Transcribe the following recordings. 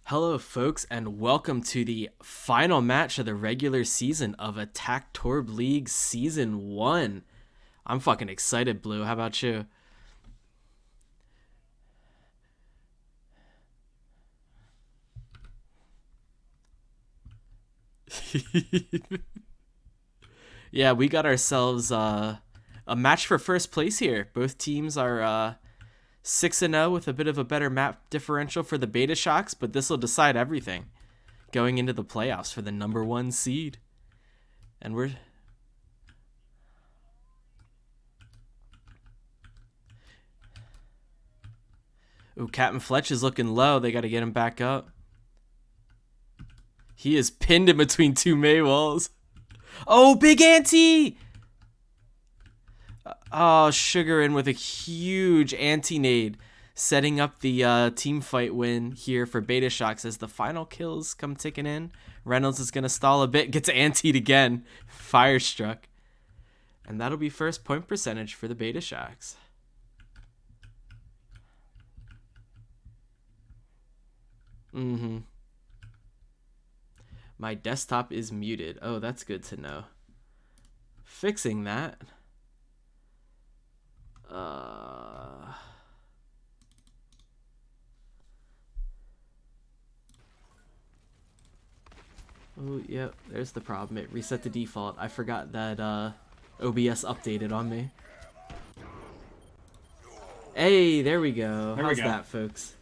Hello, folks, and welcome to the final match of the regular season of Attack Torb League Season 1. I'm fucking excited, Blue. How about you? Yeah, we got ourselves a match for first place here. Both teams are 6-0 with a bit of a better map differential for the Betashocks, but this will decide everything going into the playoffs for the number 1 seed. And we're... Ooh, Captain Fletch is looking low. They got to get him back up. He is pinned in between two Maywalls. Oh, Big Auntie! Oh, Sugar in with a huge anti-nade, setting up the team fight win here for Betashocks as the final kills come ticking in. Reynolds is going to stall a bit, gets antied again. Firestruck. And that'll be first point percentage for the Betashocks. My desktop is muted. Oh, that's good to know. Fixing that. Oh, yep, there's the problem. It reset the default. I forgot that OBS updated on me. Hey, there we go. How's that, folks?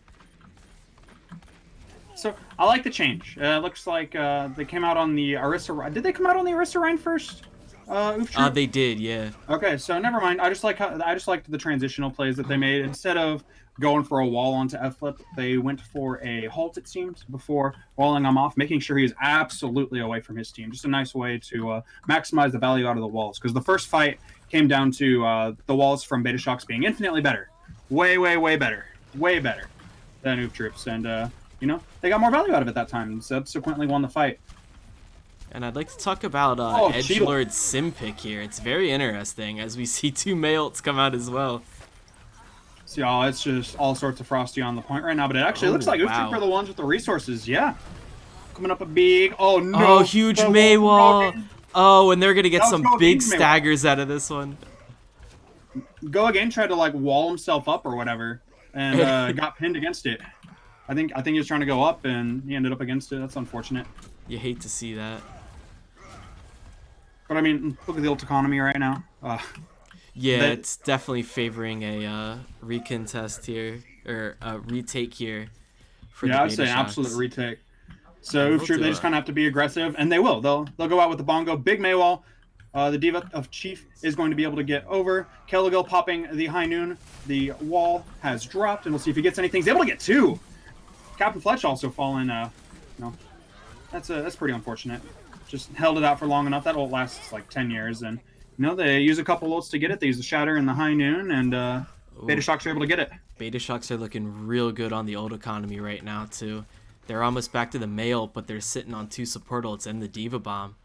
So, I like the change. Looks like they came out on the Arista... Did they come out on the Arista Rhine first? They did, yeah. Okay, so never mind. I just liked the transitional plays that they made. Instead of going for a wall onto F-flip, they went for a halt, it seems, before walling him off, making sure he's absolutely away from his team. Just a nice way to maximize the value out of the walls. Because the first fight came down to the walls from Betashocks being infinitely better. Way, way, way better. Way better than Oof Troops. And, you know, they got more value out of it that time and subsequently won the fight. And I'd like to talk about Edgelord Simpic here. It's very interesting as we see two Maylts come out as well. See, it's just all sorts of Frosty on the point right now, but it actually looks like Oof Troop are the ones with the resources. Yeah. Coming up a big... Oh, no. Oh, huge Maywall. Oh, and they're going to get some big staggers out of this one. Go again, tried to, like, wall himself up or whatever, and got pinned against it. I think he was trying to go up, and he ended up against it. That's unfortunate. You hate to see that. But I mean, look at the ult economy right now. Yeah, it's definitely favoring a recontest here, or a retake here. For I'd say an absolute retake. So Oof Troop, they just kind of have to be aggressive, and they will. They'll go out with the bongo. Big Maywall. The Diva of Chief is going to be able to get over. Kelligil popping the high noon. The wall has dropped, and we'll see if he gets anything. He's able to get two. Captain Fletch also falling. No, that's pretty unfortunate. Just held it out for long enough. That ult lasts like 10 years, and you know they use a couple ults to get it. They use the Shatter and the High Noon, and Betashocks are able to get it. Betashocks are looking real good on the ult economy right now too. They're almost back to the Mayl, but they're sitting on two support ults and the Diva Bomb.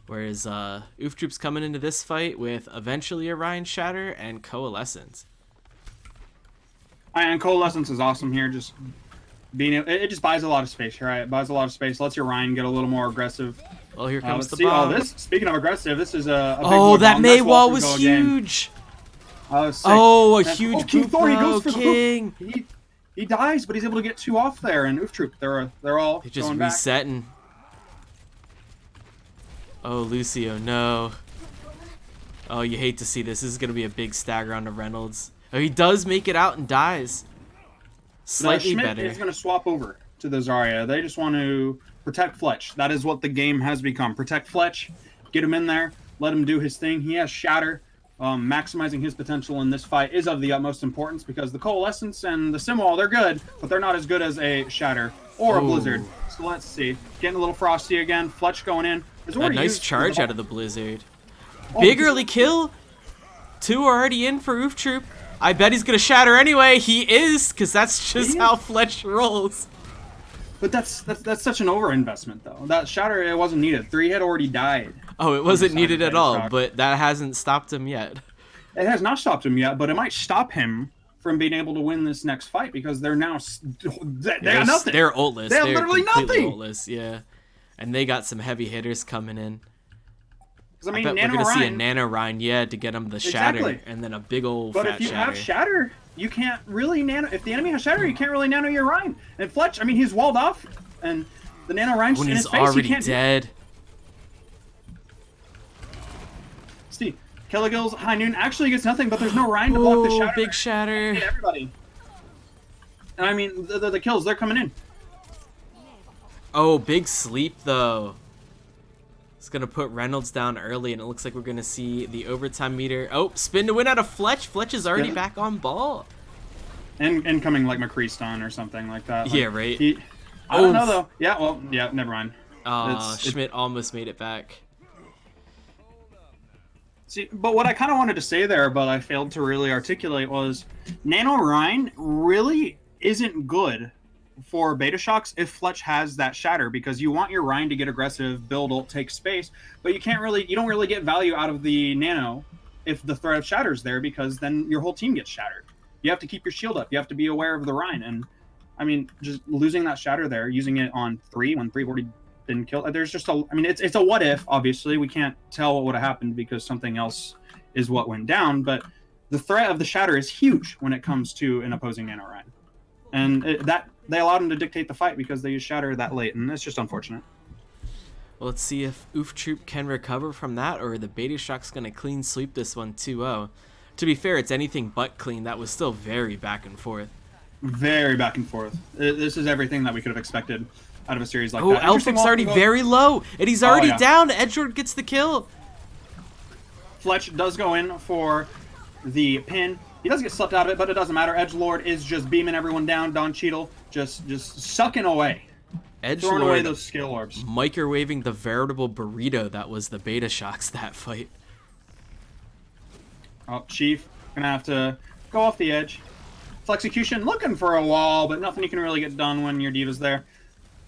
Whereas Oof Troop's coming into this fight with eventually a Ryan Shatter and Coalescence. And Coalescence is awesome here. Just being it just buys a lot of space, right? It buys a lot of space. Lets your Ryan get a little more aggressive. Well, here comes the bomb. Speaking of aggressive, this is a big that Maywall was huge. A huge King Thor, he goes for King. He dies, but he's able to get two off there. And Oof Troop, they're all just resetting. Back. Oh, Lucio, no. Oh, you hate to see this. This is going to be a big stagger onto Reynolds. Oh, he does make it out and dies. Slightly Schmidt better. is going to swap over to the Zarya. They just want to protect Fletch. That is what the game has become. Protect Fletch, get him in there, let him do his thing. He has Shatter. Maximizing his potential in this fight is of the utmost importance because the Coalescence and the Simwall, they're good, but they're not as good as a Shatter or a Blizzard. So let's see. Getting a little frosty again. Fletch going in. A nice charge out of the Blizzard. Big early kill. 2 already in for Oof Troop. I bet he's going to Shatter anyway. He is, because that's just how Fletch rolls. But that's such an overinvestment, though. That Shatter, it wasn't needed. 3 had already died. Oh, it wasn't needed at all, but that hasn't stopped him yet. It has not stopped him yet, but it might stop him from being able to win this next fight because they're now they got nothing. They're ultless. They're literally nothing. Ultless, yeah. And they got some heavy hitters coming in. I mean, I bet we're gonna see a Nano Rhine, to get him the Shatter, and then a big old But fat if you Shatter. have Shatter, you can't really nano. If the enemy has Shatter, you can't really nano your Rhine. And Fletch, I mean, he's walled off, and the Nano Rhine's in his face. When he's already he can't dead. Steve, Killigill's High Noon actually gets nothing, but there's no Rhine to block the Shatter. Big Shatter. Everybody. And I mean, the kills, they're coming in. Oh, big sleep, though. It's going to put Reynolds down early, and it looks like we're going to see the overtime meter. Oh, spin to win out of Fletch. Fletch is already back on ball. And coming like McCree stun or something like that. Like, yeah, right. I don't know, though. Yeah, well, yeah, never mind. Schmidt almost made it back. See, but what I kind of wanted to say there, but I failed to really articulate, was Nano Rhine really isn't good for Betashocks if Fletch has that Shatter, because you want your Rhine to get aggressive, build ult, take space, but you don't really get value out of the Nano if the threat of Shatter's there, because then your whole team gets shattered. You have to keep your shield up. You have to be aware of the Rhine, and I mean, just losing that Shatter there, using it on 3 when 3 already been killed. There's just it's a what if. Obviously, we can't tell what would have happened because something else is what went down. But the threat of the Shatter is huge when it comes to an opposing Nano Rhine, and that they allowed him to dictate the fight because they used Shatter that late, and it's just unfortunate. Well, let's see if Oof Troop can recover from that, or the Betashocks gonna clean sweep this one 2-0. To be fair, it's anything but clean. That was still very back and forth. Very back and forth. This is everything that we could have expected out of a series like that. Oh, Elphic's already very low, and he's already down. Edgelord gets the kill. Fletch does go in for the pin. He does get slept out of it, but it doesn't matter. Edgelord is just beaming everyone down. Don Cheadle just sucking away. Throwing away those skill orbs. Microwaving the veritable burrito that was the Betashocks that fight. Oh, Chief gonna have to go off the edge. Flexecution looking for a wall, but nothing you can really get done when your Diva's there.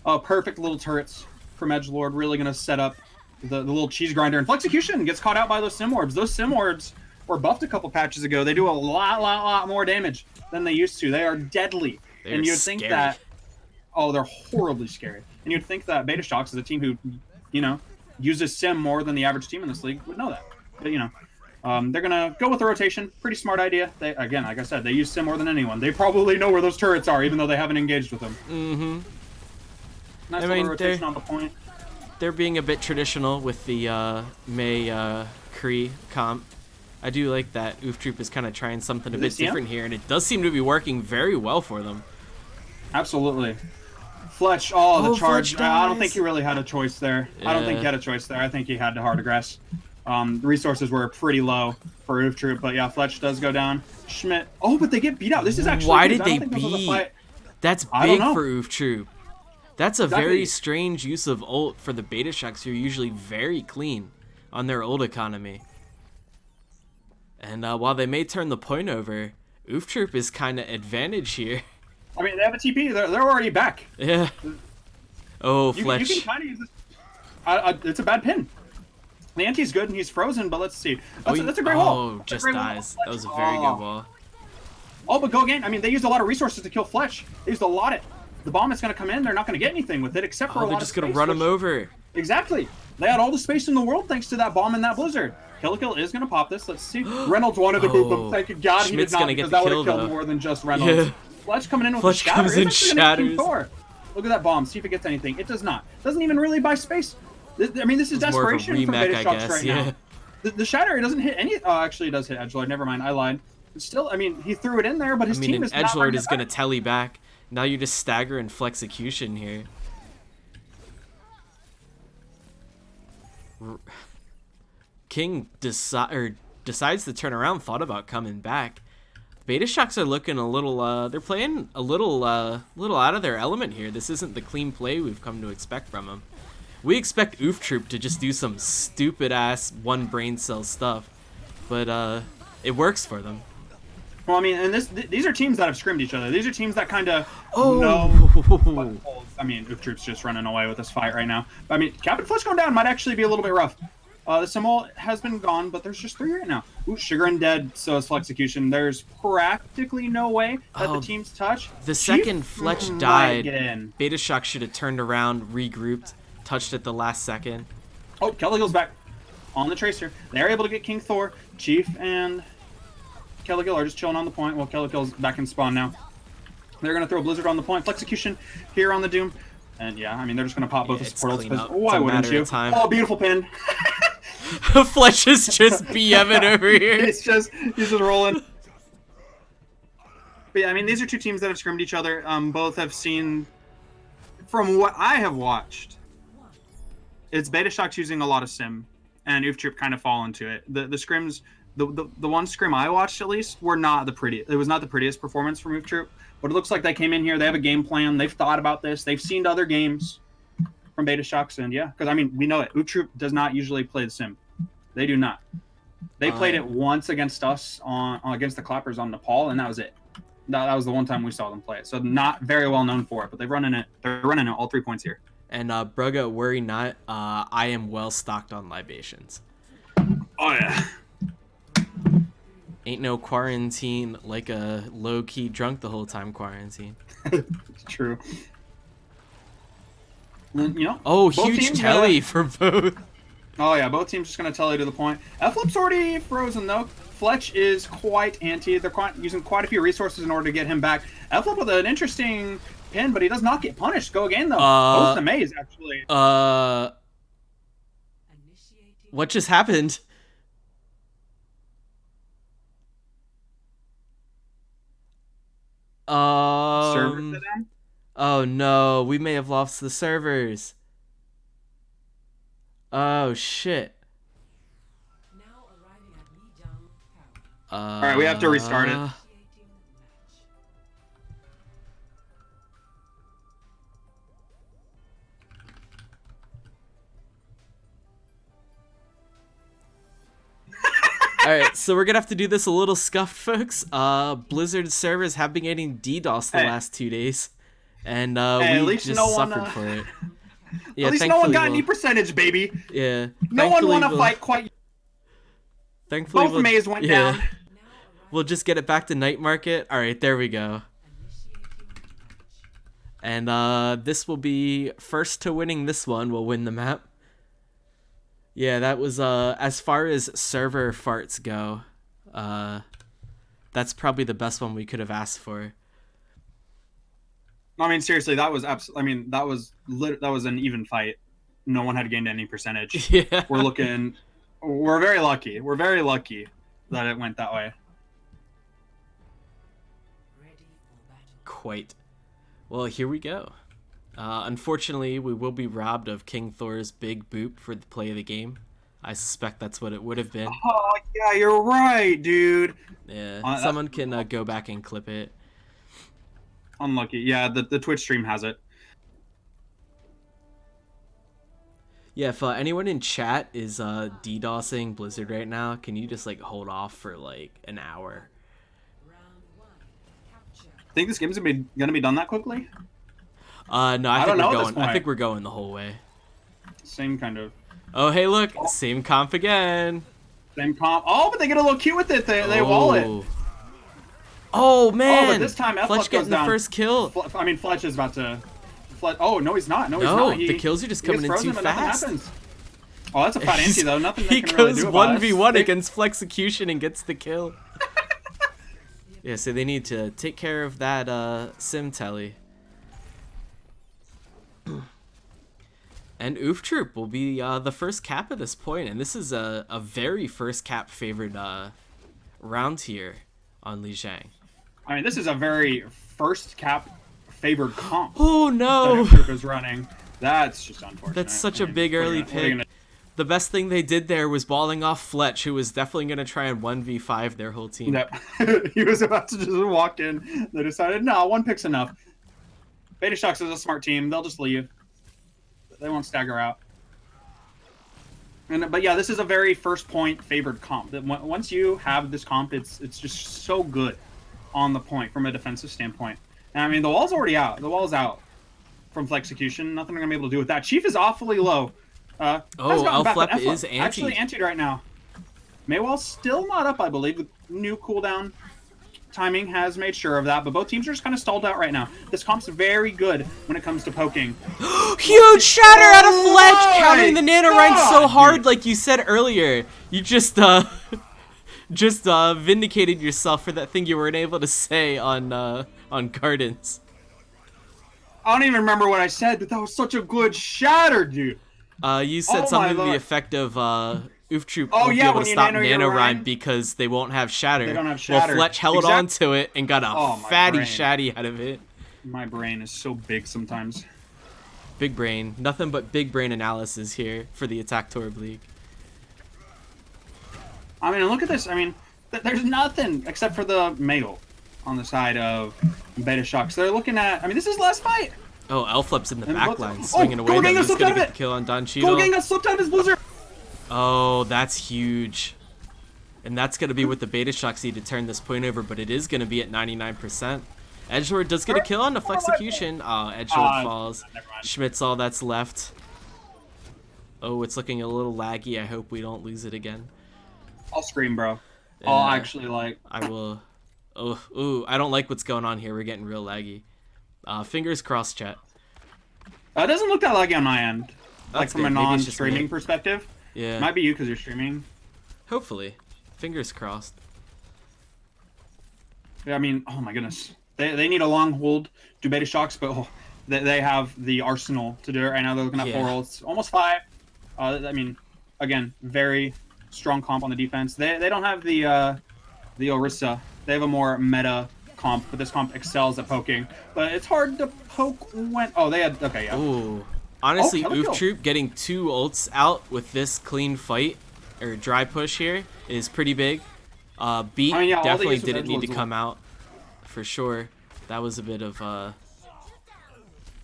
Oh, perfect little turrets from Edgelord. Really gonna set up the little cheese grinder. And Flexecution gets caught out by those Sim Orbs. Those Sim Orbs were buffed a couple patches ago. They do a lot more damage than they used to. They are deadly. And you'd think that... Oh, they're horribly scary. And you'd think that Betashocks is a team who, uses Sim more than the average team in this league would know that. But, they're going to go with the rotation. Pretty smart idea. They, again, like I said, they use Sim more than anyone. They probably know where those turrets are, even though they haven't engaged with them. Mm-hmm. Nice little rotation on the point. They're being a bit traditional with the May Kree comp. I do like that Oof Troop is kind of trying something a bit different here, and it does seem to be working very well for them. Absolutely. Fletch, the charge. I don't think he he really had a choice there. Yeah. I don't think he had a choice there. I think he had to hard aggress. The resources were pretty low for Oof Troop, but yeah, Fletch does go down. Schmidt. Oh, but they get beat out. This is actually... Why did they beat? That's big for Oof Troop. That's a very strange use of ult for the Betashocks, who are usually very clean on their ult economy. And while they may turn the point over, Oof Troop is kind of advantage here. I mean, they have a TP. They're already back. Yeah. Oh, Fletch. You can kind of use this. It's a bad pin. The anti's good, and he's frozen, but let's see. That's a great wall. Oh, just dies. That was a very good wall. Oh, but go again. I mean, they used a lot of resources to kill Fletch. They used a lot of... The bomb is going to come in. They're not going to get anything with it, except for a lot of they're just going to run him over. Exactly. They had all the space in the world thanks to that bomb and that blizzard. Killikill is going to pop this. Let's see. Reynolds wanted to boop him. Thank God he did not, because that would have killed more than just Reynolds. Yeah. Fletch coming in with Fletch a shatter. Comes in shatters. Look at that bomb. See if it gets anything. It does not. Doesn't even really buy space. I mean, this is desperation from Betashocks right now. The shatter, it doesn't hit any... Oh, actually, it does hit Edgelord. Never mind. I lied. Still, I mean, he threw it in there, but I his mean, team an is not edgelord bringing is it gonna back. telly back. Now you just stagger and flexecution here. King decides to turn around, thought about coming back. Betashocks are looking a little, they're playing a little out of their element here. This isn't the clean play we've come to expect from them. We expect Oof Troop to just do some stupid ass one brain cell stuff, but it works for them. Well, I mean, and these are teams that have scrimmed each other. These are teams that kind of know what Oh, holds. I mean, Oof Troop's just running away with this fight right now. But, I mean, Captain Fletch going down might actually be a little bit rough. The Simul has been gone, but there's just 3 right now. Ooh, Sugar and Dead, so is Flexecution. There's practically no way that the teams touch. The Chief second Fletch might died, get in. Betashock should have turned around, regrouped, touched at the last second. Oh, Kelligill's back on the Tracer. They're able to get King Thor. Chief and Kelligill are just chilling on the point. Well, Kelligill's back in spawn now. They're going to throw Blizzard on the point. Flexecution here on the Doom. And yeah, I mean, they're just going to pop both the supports. Why wouldn't you? Oh, beautiful pin. Fletch is just BMing over here. He's just rolling. But yeah, I mean, these are 2 teams that have scrimmed each other. Both have seen, from what I have watched, it's Betashocks using a lot of sim, and Oof Troop kind of fall into it. The scrims, the one scrim I watched at least, were not the prettiest. It was not the prettiest performance from Oof Troop, but it looks like they came in here. They have a game plan. They've thought about this. They've seen other games from Betashocks, and yeah, because I mean, we know it. Oof Troop does not usually play the sim. They do not. They played it once against us against the Clappers on Nepal, and that was it. That was the one time we saw them play it. So not very well known for it, but they're running it all 3 points here. And Brugga, worry not. I am well stocked on libations. Oh yeah. Ain't no quarantine like a low key drunk the whole time quarantine. It's true. You know. Oh, huge telly for both. Oh yeah, both teams just gonna telly to the point. F-Flip's already frozen though. Fletch is quite anti. They're using quite a few resources in order to get him back. F-Flip with an interesting pin, but he does not get punished. Go again though. Goes to Maze actually. What just happened? Servers it in? Oh no, we may have lost the servers. Oh shit. All right, we have to restart it. Alright, so we're gonna have to do this a little scuffed, folks. Blizzard servers have been getting DDoS the last 2 days. And we just suffered for it. Yeah, at least no one got any percentage, baby. Yeah. No one won a fight quite. Thankfully, both Maze went down. We'll just get it back to night market. Alright, there we go. And this will be first to winning this one will win the map. Yeah, that was as far as server farts go, that's probably the best one we could have asked for. I mean, seriously, that was absolutely. I mean, that was an even fight. No one had gained any percentage. Yeah. We're very lucky. We're very lucky that it went that way. Quite. Well, here we go. Unfortunately, we will be robbed of King Thor's big boop for the play of the game. I suspect that's what it would have been. Oh, yeah, you're right, dude. Yeah, someone can go back and clip it. Unlucky. Yeah, the Twitch stream has it. Yeah, if anyone in chat is DDoSing Blizzard right now, can you just like hold off for like an hour? Think this game's gonna be done that quickly? No, I think we're going. I think we're going the whole way. Same kind of. Oh, hey, look, same comp again. Same comp. Oh, but they get a little cute with it. They wall it. Oh man! Oh, but this time Fletch getting the first kill. I mean, Fletch is about to. Oh no, he's not. No, he's not. The kills are just coming in too fast. Oh, that's a fat anti though. Nothing he they can really goes do about 1v1 against Flexecution and gets the kill. Yeah, so they need to take care of that sim telly. And Oof Troop will be the first cap at this point, and this is a very first cap favored round here on Li Zhang. I mean, this is a very first cap favored comp. Oh That no! Group is running. That's just unfortunate. That's such a big early pick. The best thing they did there was balling off Fletch, who was definitely going to try and 1v5 their whole team. Yep. He was about to just walk in. They decided, no, one pick's enough. Betashocks is a smart team. They'll just leave. They won't stagger out. But yeah, this is a very first point favored comp. Once you have this comp, it's just so good on the point from a defensive standpoint. And I mean, the wall's already out. The wall's out from Flexecution. Nothing they're going to be able to do with that. Chief is awfully low. Elflep is actually antied right now. Maywell's still not up, I believe. The new cooldown timing has made sure of that, but both teams are just kind of stalled out right now. This comp's very good when it comes to poking. Huge shatter out of Fletch, countering the NaNoWriMe so hard, like you said earlier. You just vindicated yourself for that thing you weren't able to say on Gardens. I don't even remember what I said, but that was such a good shatter, dude. You said something to the effect of Ooftroop won't be able to stop NaNoWriMe because they won't have shatter. They don't have shatter. Well, Fletch held on to it and got a fatty shatty out of it. My brain is so big sometimes. Big brain. Nothing but big brain analysis here for the Attack Torb League. I mean, look at this. I mean, there's nothing except for the Mayo on the side of Betashocks. They're looking at... I mean, this is the last fight. Oh, Elflep's in the back line, swinging away. He's going to get the kill on Don Cheadle. Gogang got slipped out of his blizzard. Oh, that's huge. And that's going to be what the Betashocks need to turn this point over, but it is going to be at 99%. Edgelord does get a kill on the Flexecution. Oh, Edgelord falls. Schmidt's all that's left. Oh, it's looking a little laggy. I hope we don't lose it again. I'll scream, bro. I'll actually, like... I will... Oh, ooh, I don't like what's going on here. We're getting real laggy. Fingers crossed, chat. It doesn't look that laggy on my end. That's from good. a non-streaming perspective. Yeah. It might be you because you're streaming. Hopefully. Fingers crossed. Yeah, I mean, oh my goodness. They need a long hold to Betashocks, but they have the arsenal to do it right now. They're looking at 4 ults. Almost 5. I mean, again, very strong comp on the defense. They don't have the Orisa. They have a more meta comp, but this comp excels at poking. But it's hard to poke when... Oh, they had... Okay, yeah. Ooh. Honestly, Ooftroop getting 2 ults out with this clean fight, or dry push here, is pretty big. Beat definitely didn't need to come out, for sure. That was a bit of... Oh,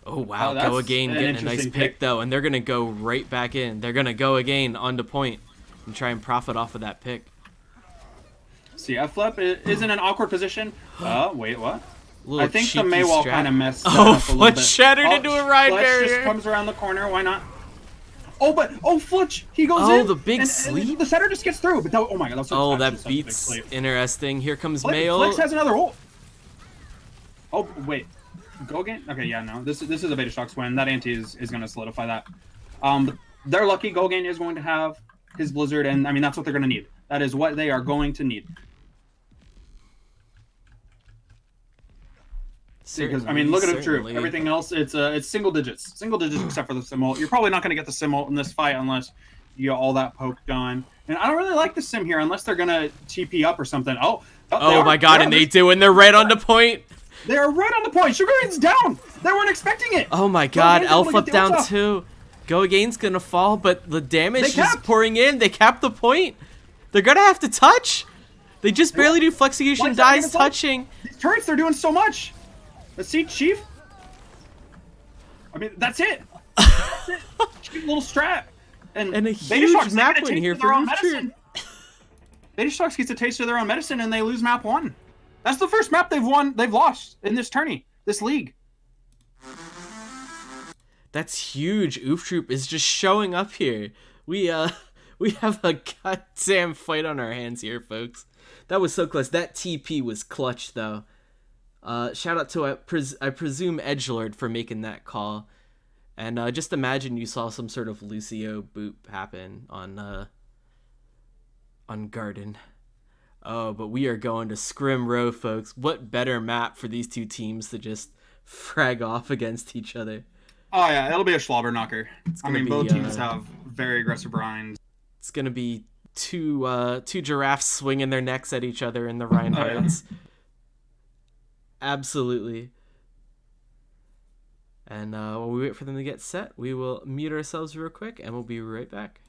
wow. Go again, getting a nice pick, though. And they're going to go right back in. They're going to go again onto point and try and profit off of that pick. See, Flep is in an awkward position. Wait, what? I think the Maywall kind of messed up a little Fletch bit. shattered into a ride barrier. Fletch just comes around the corner. Why not? Fletch, he goes in. Oh, the big sleep. And the setter just gets through. But that, oh my god, that beats interesting. Here comes Mayo. Flex has another ult. Oh wait, go again. Okay, yeah, no. This is a Betashocks win. That ante is going to solidify that. But they're lucky. Gogan is going to have his blizzard, and I mean that's what they're going to need. That is what they are going to need. Because I mean, look at Ooftroop. Everything else, it's single digits, except for the sim ult. You're probably not going to get the sim ult in this fight unless you get all that poke going. And I don't really like the sim here unless they're gonna TP up or something. Oh my god, and they do, and they're right on the point. They are right on the point. Sugargain's down. They weren't expecting it. Oh my god, Elflep down too. Go Again's gonna fall, but the damage is pouring in. They cap the point. They're gonna have to touch. They just barely do Flexecution dies touching. These turrets, they're doing so much. Let's see, Chief. I mean, that's it. That's it. Cute little strat. And a huge map win here for Ooftroop. Betashocks gets a taste of their own medicine and they lose map 1. That's the first map they've lost in this tourney, this league. That's huge. Ooftroop is just showing up here. We have a goddamn fight on our hands here, folks. That was so close. That TP was clutch, though. Shout out to, I presume, Edgelord for making that call. And just imagine you saw some sort of Lucio boop happen on Garden. Oh, but we are going to Scrim Row, folks. What better map for these two teams to just frag off against each other? Oh, yeah, it'll be a slobber knocker. I mean, both teams have very aggressive grinds. It's going to be two giraffes swinging their necks at each other in the Reinhardts. Oh, yeah. Absolutely. And while we wait for them to get set, we will mute ourselves real quick, and we'll be right back.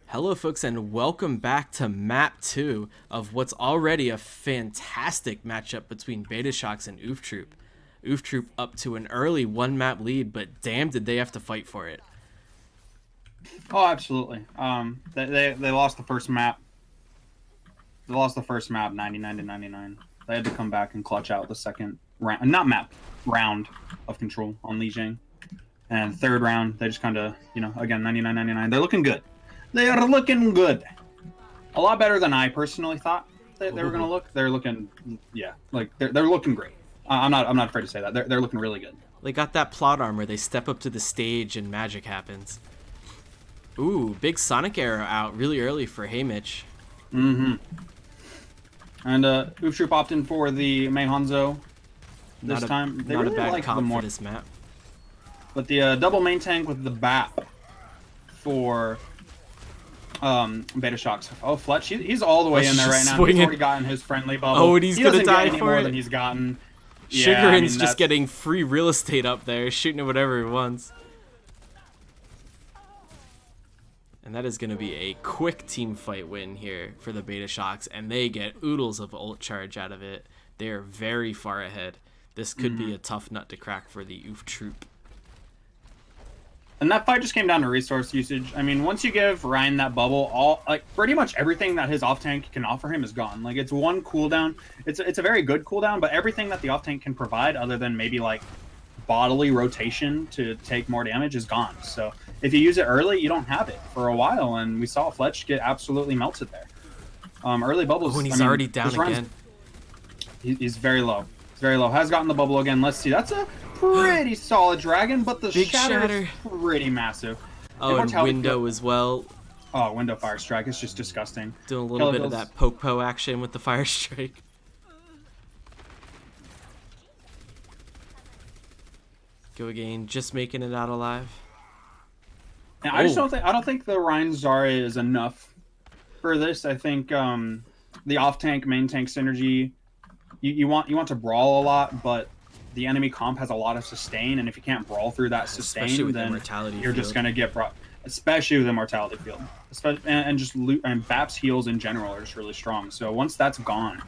Hello folks, and welcome back to map 2 of what's already a fantastic matchup between Betashocks and Oof Troop. Oof Troop up to an early 1-map lead, but damn did they have to fight for it. Oh, absolutely. They lost the first map. They lost the first map 99-99. They had to come back and clutch out the second round, round of control on Li Jing. And third round, they just kind of, again, 99-99. They're looking good. They are looking good. A lot better than I personally thought they were going to look. They're looking, they're looking great. I'm not afraid to say that. They're looking really good. They got that plot armor. They step up to the stage and magic happens. Ooh, big Sonic arrow out really early for Haymitch. Mm-hmm. And Oof Troop opted in for the Mei Hanzo this time. They not really a bad like comp for this map. But the double main tank with the BAP for Betashocks. Oh, Fletch, he's all the way in there right now. He's already gotten his friendly bubble. Oh, and he's going to die for more it. Than he's gotten. Sugarin's just getting free real estate up there, shooting at whatever he wants. And that is going to be a quick team fight win here for the Betashocks, and they get oodles of ult charge out of it. They are very far ahead. This could be a tough nut to crack for the Oof Troop. And that fight just came down to resource usage. I mean, once you give Ryan that bubble, pretty much everything that his off tank can offer him is gone. Like, it's one cooldown. It's a very good cooldown, but everything that the off tank can provide, other than maybe like bodily rotation to take more damage, is gone. So if you use it early, you don't have it for a while, and we saw Fletch get absolutely melted there. Early bubbles. Oh, and he's already down again. He's very low. He's very low. Has gotten the bubble again. Let's see. That's a pretty solid dragon, but the shatter is pretty massive. Oh, and window as well. Oh, window fire strike. It's just disgusting. Doing a little bit of that poke-po action with the fire strike. Go again, just making it out alive. I just don't think the Rein Zarya is enough for this. I think the off tank main tank synergy. You want to brawl a lot, but the enemy comp has a lot of sustain, and if you can't brawl through that sustain, then you're just gonna get brought. Especially with Immortality Field, and just loot, and BAP's heals in general are just really strong. So once that's gone,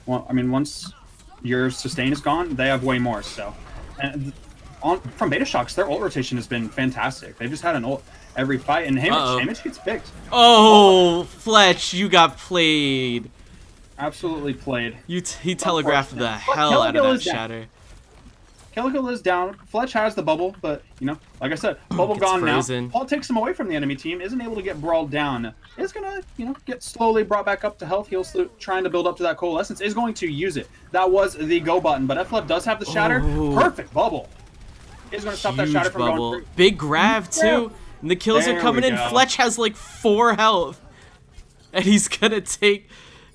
well, I mean, once your sustain is gone, they have way more. So, and from Betashocks, their ult rotation has been fantastic. They've just had an ult every fight, and Hamish gets picked. Oh, Fletch, you got played. Absolutely played. He telegraphed the hell out of that shatter. Calico is down. Fletch has the bubble, but, you know, like I said, bubble gone frozen. Now. Paul takes him away from the enemy team, isn't able to get brawled down. Is going to, you know, get slowly brought back up to health. He's trying to build up to that coalescence. Is going to use it. That was the go button, but FLF does have the shatter. Perfect bubble. Is going to stop that shatter from going through. Big grab, too. And the kills are coming in. Fletch has, like, 4 health. And he's going to take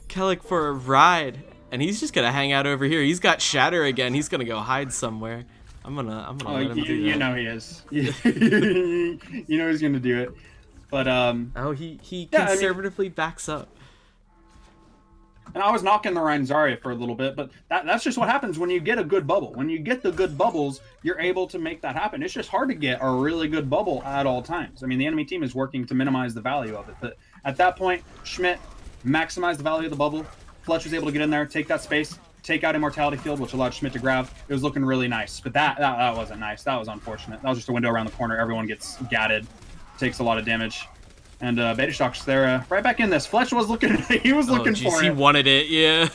Kellic for a ride. And he's just gonna hang out over here. He's got shatter again. He's gonna go hide somewhere. I'm gonna let him do that. You know he is. You know he's gonna do it. But he conservatively backs up. And I was knocking the Rein Zarya for a little bit, but that's just what happens when you get a good bubble. When you get the good bubbles, you're able to make that happen. It's just hard to get a really good bubble at all times. I mean, the enemy team is working to minimize the value of it, but at that point, Schmidt maximized the value of the bubble. Fletch was able to get in there, take that space, take out Immortality Field, which allowed Schmidt to grab. It was looking really nice, but that wasn't nice. That was unfortunate. That was just a window around the corner. Everyone gets gatted, takes a lot of damage. And Betashocks, they're right back in this. Fletch was looking, he was looking for it. He wanted it, yeah.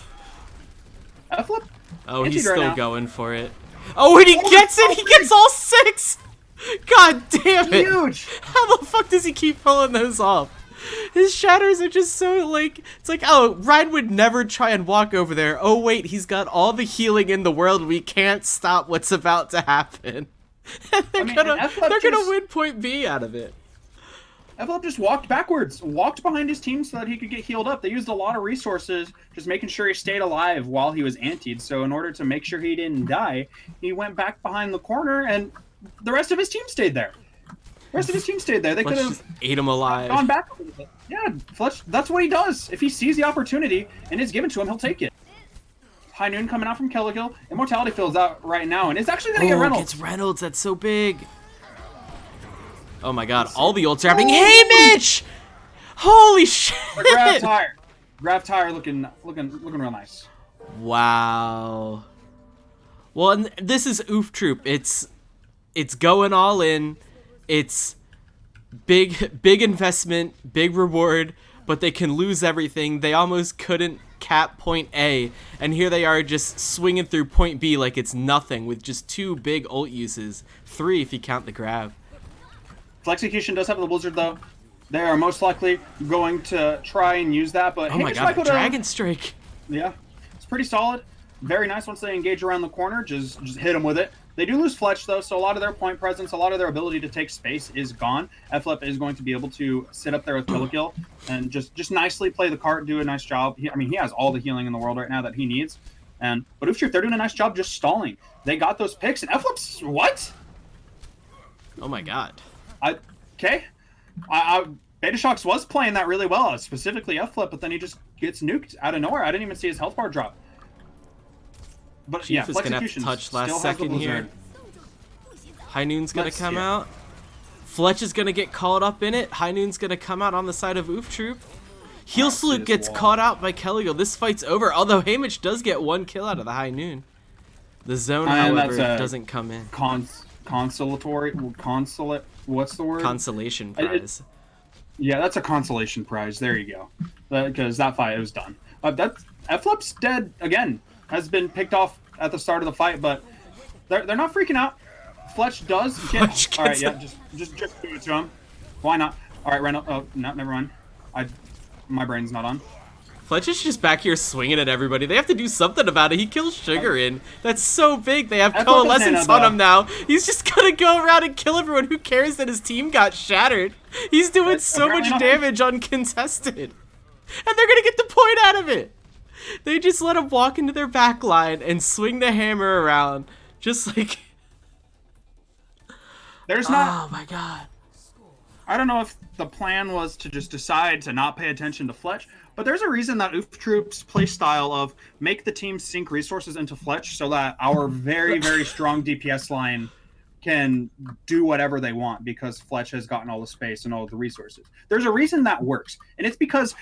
Flip. Oh, he's still going for it. Oh, and he gets it! He gets all 6! God damn it! Huge! How the fuck does he keep pulling those off? His shatters are just so, like, it's like, oh, Ryan would never try and walk over there. Oh, wait, he's got all the healing in the world. We can't stop what's about to happen. And they're gonna win point B out of it. FLF just walked backwards, walked behind his team so that he could get healed up. They used a lot of resources, just making sure he stayed alive while he was antied. So in order to make sure he didn't die, he went back behind the corner, and the rest of his team stayed there. The rest of his team stayed there. They could have ate him alive. Gone back a little bit. Yeah, Fletch, that's what he does. If he sees the opportunity and it's given to him, he'll take it. High Noon coming out from Kelligill. Immortality Field's out right now, and it's actually going to get Reynolds. It's Reynolds. That's so big. Oh my god, all the ults are happening. Hey, Mitch! Holy shit! Grab tire looking real nice. Wow. Well, and this is Oof Troop. It's going all in. It's big investment, big reward, but they can lose everything. They almost couldn't cap point A, and here they are just swinging through point B like it's nothing with just 2 big ult uses. 3 if you count the grab. Flexecution does have the Blizzard, though. They are most likely going to try and use that, but... Oh my god, Dragon Strike! Yeah, it's pretty solid. Very nice once they engage around the corner. Just hit them with it. They do lose Fletch, though, so a lot of their point presence, a lot of their ability to take space is gone. FLF is going to be able to sit up there with Killikill and just nicely play the cart, do a nice job. I mean, he has all the healing in the world right now that he needs. But Ooftroop, they're doing a nice job just stalling. They got those picks, and FLF's... What? Oh my god. Okay. Betashocks was playing that really well, specifically F-Flip, but then he just gets nuked out of nowhere. I didn't even see his health bar drop. But Chief is gonna have to touch last second here. High Noon's gonna come out. Fletch is gonna get caught up in it. High Noon's gonna come out on the side of Oof Troop. Heel Salute gets caught out by Kelligill. This fight's over, although Hamish does get 1 kill out of the High Noon. The zone, however, doesn't come in. Consolate. What's the word? Consolation prize. Yeah, that's a consolation prize. There you go. Because that fight was done. That F-Flip's dead again. Has been picked off at the start of the fight, but they're not freaking out. Fletch does get. All right, yeah, just do it to him. Why not? All right, Reynolds. Oh no, never mind. My brain's not on. Fletch is just back here swinging at everybody. They have to do something about it. He kills Sugar in. That's so big. They have coalescence on him now. He's just gonna go around and kill everyone. Who cares that his team got shattered? He's doing so much damage uncontested. And they're gonna get the point out of it. They just let him walk into their back line and swing the hammer around. Just like... There's not... Oh my god. I don't know if the plan was to just decide to not pay attention to Fletch, but there's a reason that Oof Troop's playstyle of make the team sink resources into Fletch so that our very, very strong DPS line can do whatever they want because Fletch has gotten all the space and all the resources. There's a reason that works, and it's because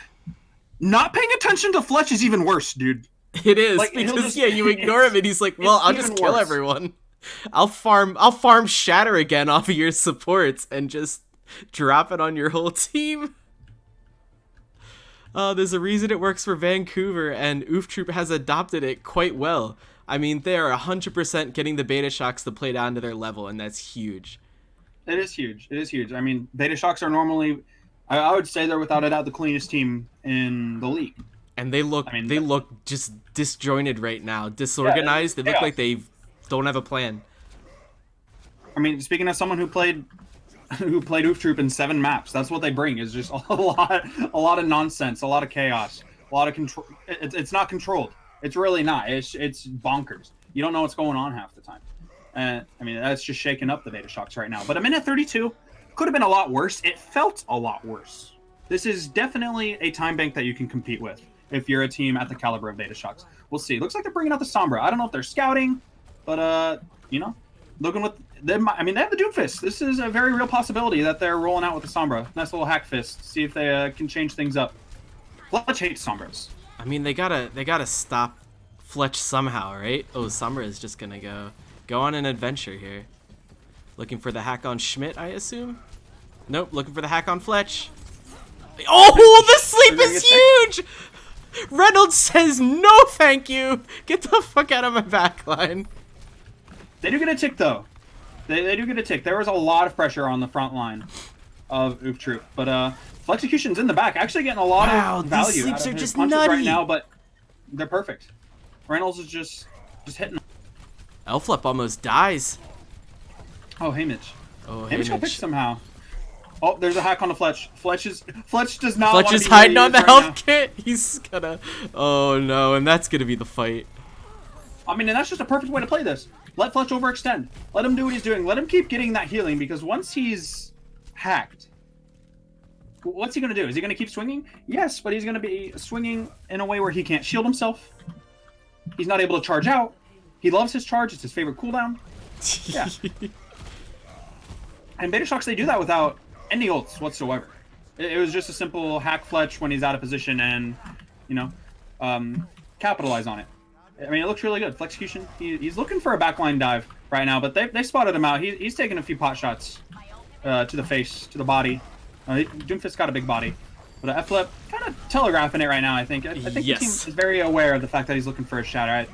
not paying attention to Fletch is even worse, dude. It is, like, because, yeah, you ignore him, and he's like, well, I'll just kill everyone. I'll farm Shatter again off of your supports and just drop it on your whole team. There's a reason it works for Vancouver, and Oof Troop has adopted it quite well. I mean, they are 100% getting the Betashocks to play down to their level, and that's huge. It is huge. It is huge. I mean, Betashocks are normally, I would say they're without a doubt the cleanest team in the league. And they look, they look just disjointed right now, disorganized. They look like they don't have a plan. I mean, speaking of someone who played Oof Troop in 7 maps, that's what they bring, is just a lot of nonsense, a lot of chaos, a lot of control. It's not controlled. It's really not. It's bonkers. You don't know what's going on half the time. I mean, that's just shaking up the Betashocks right now. But a minute 32 could have been a lot worse. It felt a lot worse. This is definitely a time bank that you can compete with if you're a team at the caliber of Betashocks. We'll see. Looks like they're bringing out the Sombra. I don't know if they're scouting, but you know, looking with them. I mean, they have the Doomfist. This is a very real possibility that they're rolling out with the Sombra. Nice little hack fist. See if they can change things up. Fletch hates Sombras. I mean, they gotta stop Fletch somehow, right? Oh, Sombra is just gonna go on an adventure here. Looking for the hack on Schmidt, I assume? Nope, looking for the hack on Fletch. Oh, the sleep is huge! Reynolds says, no thank you! Get the fuck out of my backline. They do get a tick, though. They do get a tick. There was a lot of pressure on the front line of Oof Troop. But Flexecution's in the back, actually getting a lot of value these sleeps out of are his just punches nutty right now, but they're perfect. Reynolds is just hitting. Elflep almost dies. Oh, hey, Mitch. Oh, hey, Mitch got picked Mitch. somehow. Oh, there's a hack on the Fletch. Fletch does not. Fletch is hiding on the health kit. He's gonna. Oh no, and that's gonna be the fight. I mean, and that's just a perfect way to play this. Let Fletch overextend. Let him do what he's doing. Let him keep getting that healing, because once he's hacked, what's he gonna do? Is he gonna keep swinging? Yes, but he's gonna be swinging in a way where he can't shield himself. He's not able to charge out. He loves his charge. It's his favorite cooldown. Yeah. And Betashocks, they do that without any ults whatsoever. It was just a simple hack Fletch when he's out of position and, you know, capitalize on it. I mean, it looks really good. Flexecution, he's looking for a backline dive right now, but they spotted him out. He's taking a few pot shots to the face, to the body. Doomfist got a big body. But F-Flip kind of telegraphing it right now, I think. I think the team is very aware of the fact that he's looking for a shot, right?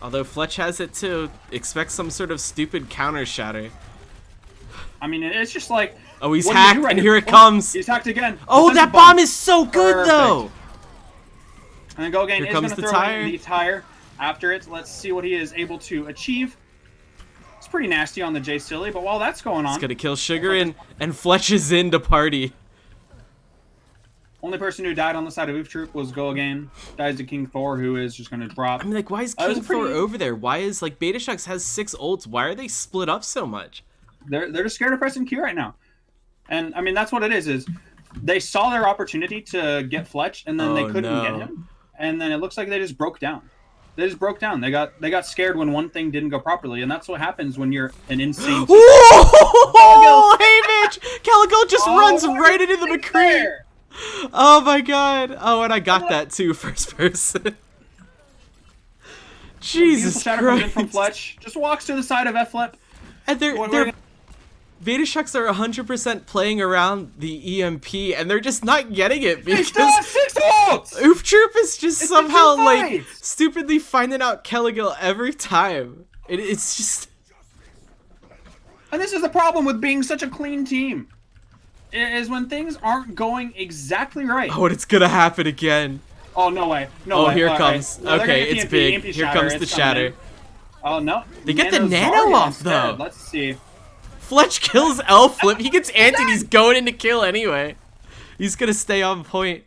Although Fletch has it too. Expect some sort of stupid counter shatter. I mean, it's just like... Oh, he's hacked, and here it comes. He's hacked again. Oh, that bomb is so good, though. And then Gogang is going to throw tire. the tire after it. Let's see what he is able to achieve. It's pretty nasty on the J Silly, but while that's going on... It's going to kill Sugar, and Fletch is in to party. Only person who died on the side of Oof Troop was Gogang. Dies to King Thor, who is just going to drop. I mean, like, why is King Thor over there? Why is, like, Betashocks has 6 ults. Why are they split up so much? They're just scared of pressing Q right now. And, I mean, that's what it is they saw their opportunity to get Fletch, and then they couldn't get him. And then it looks like they just broke down. They just broke down. They got scared when one thing didn't go properly, and that's what happens when you're an insane... Oh, hey, Mitch! Caligo just runs right into the McCree. Oh, my God. Oh, and I got that, too, first person. Jesus Christ. From Fletch. Just walks to the side of F-Flip. And they're Betashocks are 100% playing around the EMP, and they're just not getting it because Oof Troop is just somehow like stupidly finding out Kelligil every time. It's just. And this is the problem with being such a clean team, is when things aren't going exactly right. Oh, and it's gonna happen again. Oh, no way. No Oh, way. here All comes. right. No, they're Okay, gonna it's get big. EMP Here shatter. comes the It's coming shatter. in. Oh, no. They get the nano Zarya off, instead. though. Let's see. Fletch kills L Flip. He gets anti and he's going in to kill anyway. He's gonna stay on point.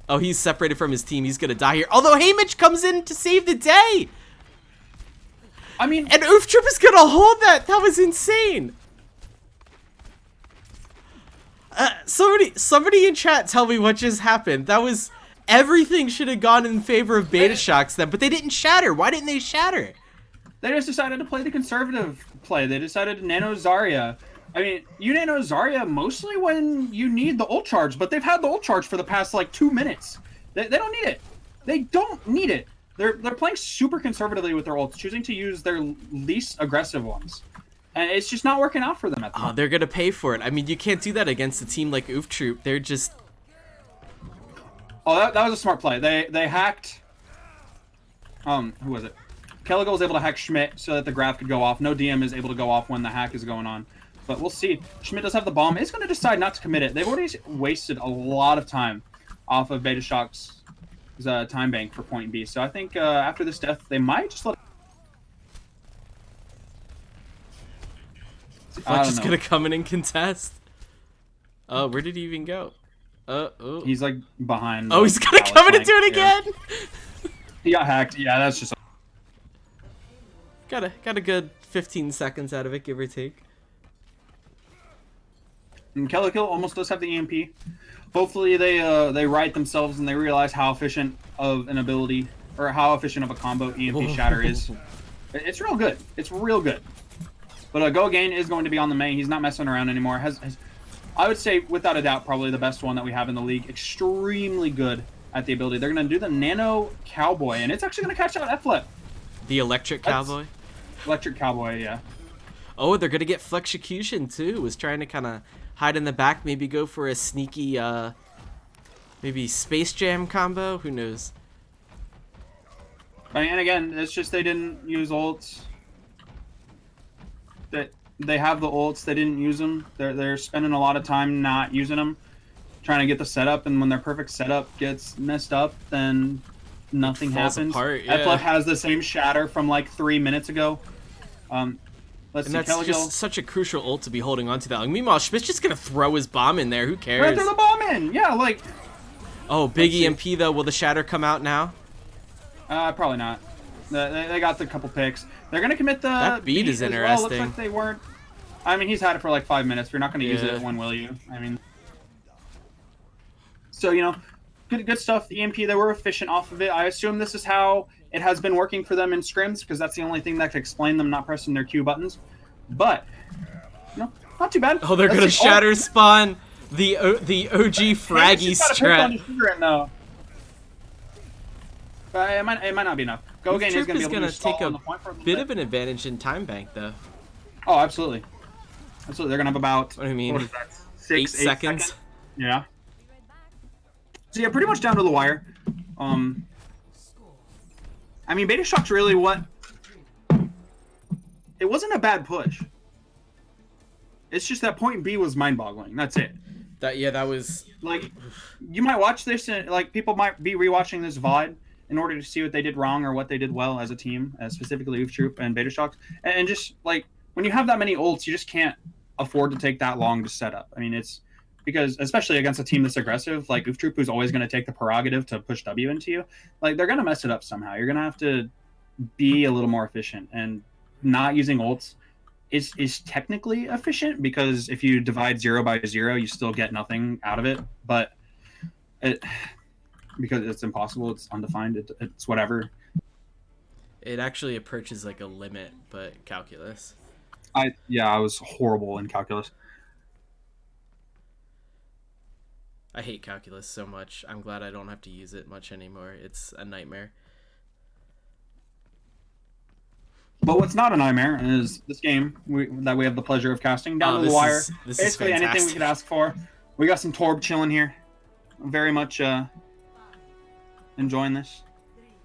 Oh, he's separated from his team. He's gonna die here. Although Haymitch comes in to save the day. I mean, And Ooftrip is gonna hold that. That was insane. Somebody in chat tell me what just happened. That was everything should have gone in favor of Betashocks then, but they didn't shatter. Why didn't they shatter? they just decided to play the conservative play. They decided to nano Zarya. I mean, you nano Zarya mostly when you need the ult charge, but they've had the ult charge for the past like 2 minutes. They don't need it. They don't need it. They're playing super conservatively with their ults, choosing to use their least aggressive ones. And it's just not working out for them at the Oh, moment. they're gonna pay for it. I mean, you can't do that against a team like Ooftroop. They're just... Oh, that was a smart play. They hacked... who was it? Kelligal was able to hack Schmidt so that the graph could go off. No DM is able to go off when the hack is going on. But we'll see. Schmidt does have the bomb. He's going to decide not to commit it. They've already wasted a lot of time off of Betashocks' time bank for point B. So I think after this death, they might just let... Fletch is gonna come in and contest. Oh, where did he even go? Oh. He's like behind. Oh, he's gonna come in and do it again. He got hacked. Yeah, that's just... Got a good 15 seconds out of it, give or take. And Kellikill almost does have the EMP. Hopefully they right themselves and they realize how efficient of an ability or how efficient of a combo EMP Shatter is. It's real good. It's real good. But Go Again is going to be on the main. He's not messing around anymore. I would say, without a doubt, probably the best one that we have in the league. Extremely good at the ability. They're going to do the Nano Cowboy, and it's actually going to catch out F-Flip. The Electric Cowboy? Electric Cowboy, yeah. Oh, they're going to get Flexecution, too. Was trying to kind of hide in the back, maybe go for a sneaky, maybe Space Jam combo? Who knows? And again, it's just they didn't use ults. They have the ults, they didn't use them. They're spending a lot of time not using them, trying to get the setup, and when their perfect setup gets messed up, then nothing happens. Apart, yeah. FLF has the same shatter from like 3 minutes ago. Let's see, That's Kelligal. just such a crucial ult to be holding on to that. Like, meanwhile, Schmidt's just gonna throw his bomb in there. Who cares? Right, throw the bomb in. Yeah, like. Oh, big EMP though. Will the shatter come out now? Probably not. They got the couple picks. They're gonna commit the. That beat is as well. interesting. Looks like they weren't. I mean, he's had it for like 5 minutes. You're not gonna use it. When will you? I mean. So you know, good stuff. The EMP, they were efficient off of it. I assume this is how it has been working for them in scrims because that's the only thing that could explain them not pressing their Q buttons. But you know, not too bad. Oh, they're gonna shatter spawn the OG fraggy strat. It might not be enough. Go Again is going to be able to take a bit of an advantage in time bank though. Oh, absolutely. Absolutely. They're going to have about what do you mean? What is that? 8 seconds. Yeah. So yeah, pretty much down to the wire. I mean, Betashocks really it wasn't a bad push. It's just that point B was mind-boggling. That's it. That was like, you might watch this and like people might be rewatching this VOD in order to see what they did wrong or what they did well as a team, specifically Ooftroop and Betashocks. And just like when you have that many ults, you just can't afford to take that long to set up. I mean, it's because especially against a team that's aggressive, like Ooftroop, who's always going to take the prerogative to push W into you, like they're going to mess it up somehow. You're going to have to be a little more efficient, and not using ults is technically efficient because if you divide 0 by 0, you still get nothing out of it. But because it's impossible, it's undefined, it's whatever. It actually approaches like a limit, but calculus. I was horrible in calculus. I hate calculus so much. I'm glad I don't have to use it much anymore. It's a nightmare. But what's not a nightmare is this game that we have the pleasure of casting down to the wire. Basically anything we could ask for. We got some Torb chilling here. Very much enjoying this.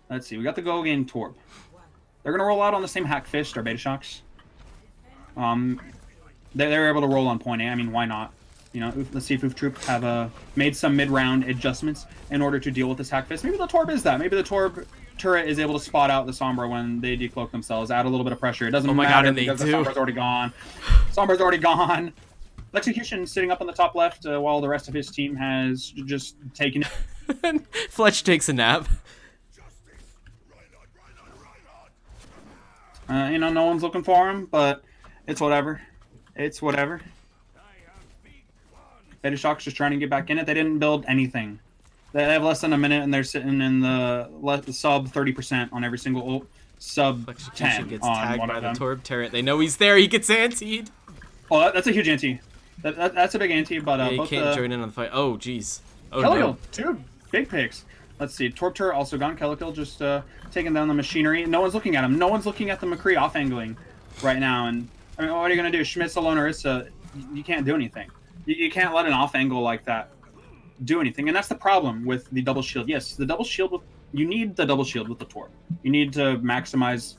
Let's see. We got the Go Again Torb. They're going to roll out on the same Hack Fist, our Betashocks. They're able to roll on point A. I mean, why not? You know, let's see if Oof Troop have made some mid-round adjustments in order to deal with this Hack Fist. Maybe the Torb is that. Maybe the Torb turret is able to spot out the Sombra when they decloak themselves, add a little bit of pressure. It doesn't Oh my matter God, and because they the do. Sombra's already gone. Sombra's already gone. Execution sitting up on the top left while the rest of his team has just taken it. Fletch takes a nap. You know, no one's looking for him, but it's whatever. It's whatever. Betashocks just trying to get back in it. They didn't build anything. They have less than a minute, and they're sitting in the sub 30% on every single ult. Sub Execution 10 gets on tagged one by of the them. Torb turret. They know he's there. He gets antied. Oh, that's a huge anti. That's a big anti, but Yeah, he both can't join in on the fight. Oh, jeez. Oh, Kellikill, no. 2 big picks. Let's see. Torb turret also gone. Kellikill just taking down the machinery. No one's looking at him. No one's looking at the McCree off-angling right now. And I mean, what are you going to do? Schmitz alone or Issa, you can't do anything. You can't let an off-angle like that do anything. And that's the problem with the double shield. Yes, the double shield, you need the double shield with the Torb. You need to maximize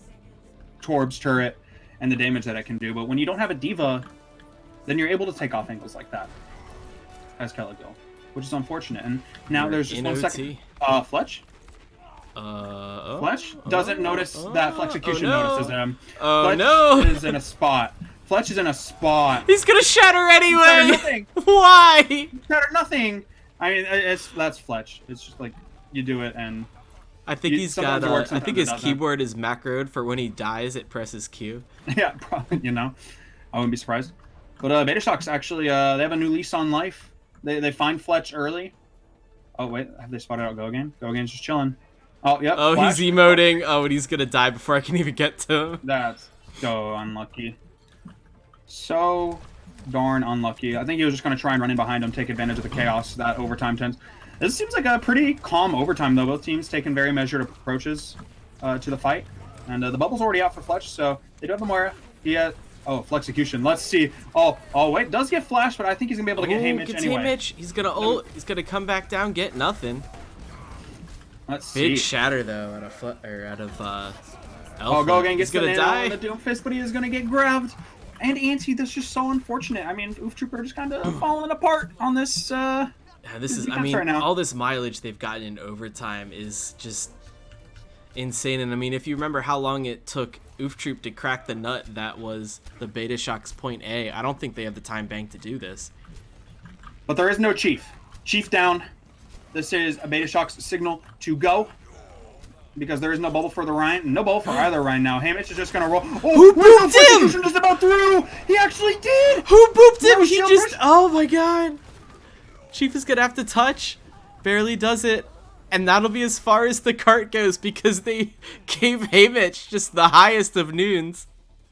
Torb's turret and the damage that it can do. But when you don't have a diva, then you're able to take off angles like that as Kellikill, which is unfortunate. And now there's just 1 second. Fletch? Fletch doesn't notice that Flexecution notices him. Oh, Fletch no. is in a spot. Fletch is in a spot. He's gonna shatter anyway. Shatter nothing. Why? Shatter nothing. I mean, that's Fletch. It's just like you do it, and I think he's got. sometimes it works, I think sometimes his it doesn't. keyboard is macroed for when he dies. It presses Q. yeah, probably, you know, I wouldn't be surprised. But Betashocks actually, they have a new lease on life. They find Fletch early. Oh wait, have they spotted out Go Again? Go Again's just chilling. Oh yep. Oh, Flash. he's emoting. Oh, and he's gonna die before I can even get to him. That's so unlucky. So darn unlucky. I think he was just going to try and run in behind him, take advantage of the chaos that overtime tends. This seems like a pretty calm overtime, though. Both teams taking very measured approaches to the fight. And the bubble's already out for Fletch, so they do have the Moira. He has... Oh, Flexecution. Let's see. Oh, wait. Does get flashed, but I think he's going to be able to get Haymitch gets anyway. Haymitch. He's gonna ult. He's gonna come back down, get nothing. Let's Big see. shatter, though, out of Alpha. Oh, Go Again gets he's the gonna nail die. on the Doom Fist, but he is going to get grabbed. And Anti, that's just so unfortunate. I mean, Oof Trooper just kind of falling apart on this... Yeah, this is, I mean, right now. all this mileage they've gotten in overtime is just insane. And I mean, if you remember how long it took Oof Troop to crack the nut that was the Betashocks point A, I don't think they have the time bank to do this. But there is no Chief. Chief down. This is a Betashocks signal to go. Because there is no bubble for the Ryan. No bubble for either Ryan now. Haymitch is just going to roll. Oh, Who booped him? Just about through. He actually did. Who booped him? No He shield just, rush. oh my god. Chief is gonna have to touch. Barely does it. And that'll be as far as the cart goes because they gave Haymitch just the highest of noons.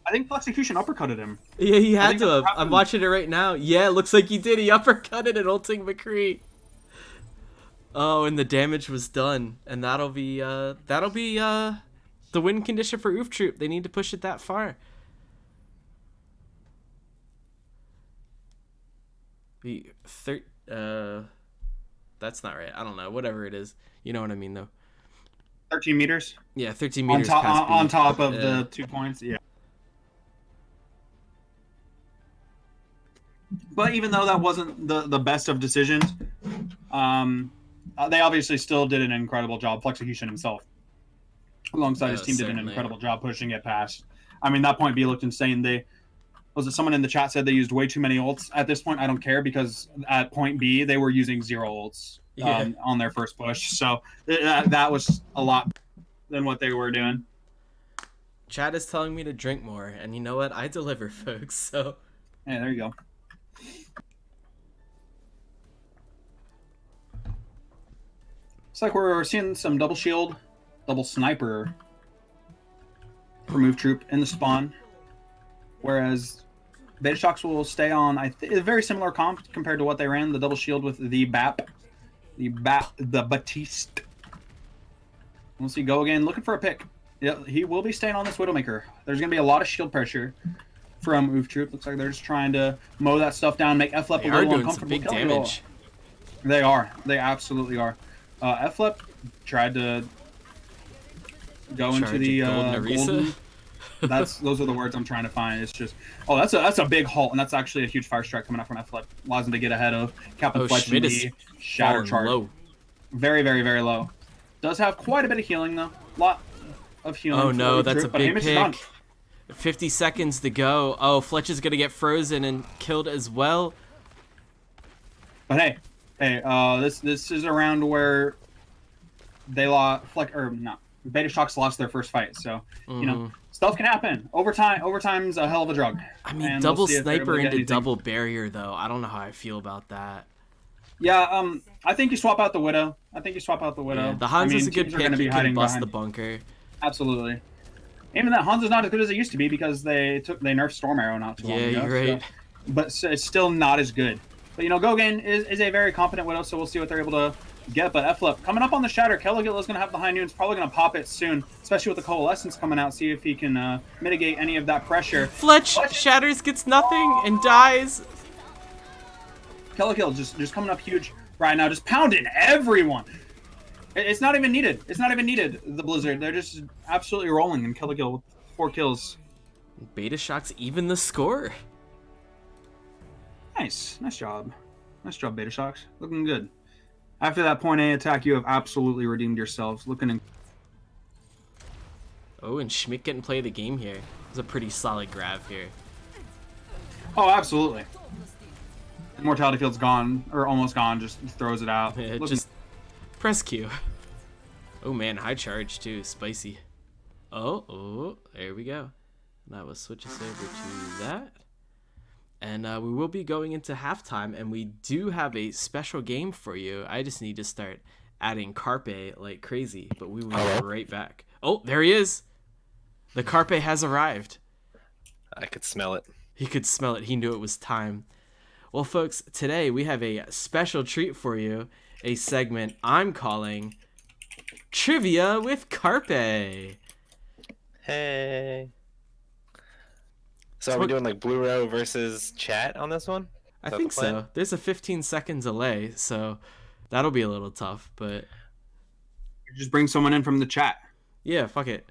I think Flexecution uppercutted him. Yeah, he had think to that's have. what I'm happened. watching it right now. Yeah, it looks like he did. He uppercutted and ulting McCree. Oh, and the damage was done. And that'll be the win condition for Oof Troop. They need to push it that far. That's not right. I don't know. Whatever it is. You know what I mean, though. 13 meters. Yeah, 13 On meters top, past B. on top of Yeah. the 2 points. Yeah. But even though that wasn't the best of decisions, they obviously still did an incredible job. Flexecution himself, alongside his team, did an certainly. incredible job pushing it past. I mean, that point B looked insane. Someone in the chat said they used way too many ults. At this point, I don't care because at point B, they were using 0 ults on their first push. So that was a lot than what they were doing. Chad is telling me to drink more, and you know what? I deliver, folks. So Yeah, there you go. It's like we're seeing some double shield, double sniper for Move Troop in the spawn, whereas Betashocks will stay on a very similar comp compared to what they ran, the double shield with the the Batiste. We'll see Go Again looking for a pick. Yeah, he will be staying on this Widowmaker. There's going to be a lot of shield pressure from Oof Troop. Looks like they're just trying to mow that stuff down, make FLEP they a are little doing some uncomfortable. big damage. They are. They absolutely are. FLEP tried to go into the Golden Orisa. Those are the words I'm trying to find. It's just, oh, that's a big halt, and that's actually a huge fire strike coming up from Flip. Allows him to get ahead of Captain Fletch Schmidt in is the shatter falling charge. low. Very, very, very low. Does have quite a bit of healing though. Lot of healing. Oh no, for that's a but big Hamish is done. pick. 50 seconds to go. Oh, Fletch is gonna get frozen and killed as well. But hey, this is a round where they lost. Betashocks lost their first fight, so you know stuff can happen. Overtime's a hell of a drug. I mean, And double we'll see if they're able sniper to get into anything. double barrier though. I don't know how I feel about that. Yeah, I think you swap out the Widow. Yeah, The Hans is a good teams are gonna pick. be He can hiding bust behind. the bunker. Absolutely. Even that Hans is not as good as it used to be because they nerfed Storm Arrow not too long Yeah, ago. you're right. So, but it's still not as good. But you know, Gogan is a very competent Widow, so we'll see what they're able to get. But F-Flip coming up on the Shatter. Kelligill is going to have the high noons, probably going to pop it soon, especially with the Coalescence coming out. See if he can mitigate any of that pressure. Fletch shatters, gets nothing and dies. Kelligill just coming up huge right now, just pounding everyone. It's not even needed. The Blizzard, they're just absolutely rolling. And Kelligill with 4 kills. Betashocks even the score. Nice job, Betashocks. Looking good. After that point A attack, you have absolutely redeemed yourselves. Oh, and Schmidt getting play of the game here. It was a pretty solid grab here. Oh, absolutely. Immortality Field's gone, or almost gone, just throws it out. Yeah, just press Q. Oh man, high charge too, spicy. Oh, there we go. Now we'll switch us over to that. And we will be going into halftime, and we do have a special game for you. I just need to start adding Carpe like crazy, but we will be right back. Oh, there he is. The Carpe has arrived. I could smell it. He could smell it. He knew it was time. Well, folks, today we have a special treat for you, a segment I'm calling Trivia with Carpe. Hey. So are we doing like Blue Row versus chat on this one? I think so. There's a 15-second delay, so that'll be a little tough, but Just bring someone in from the chat. yeah, fuck it.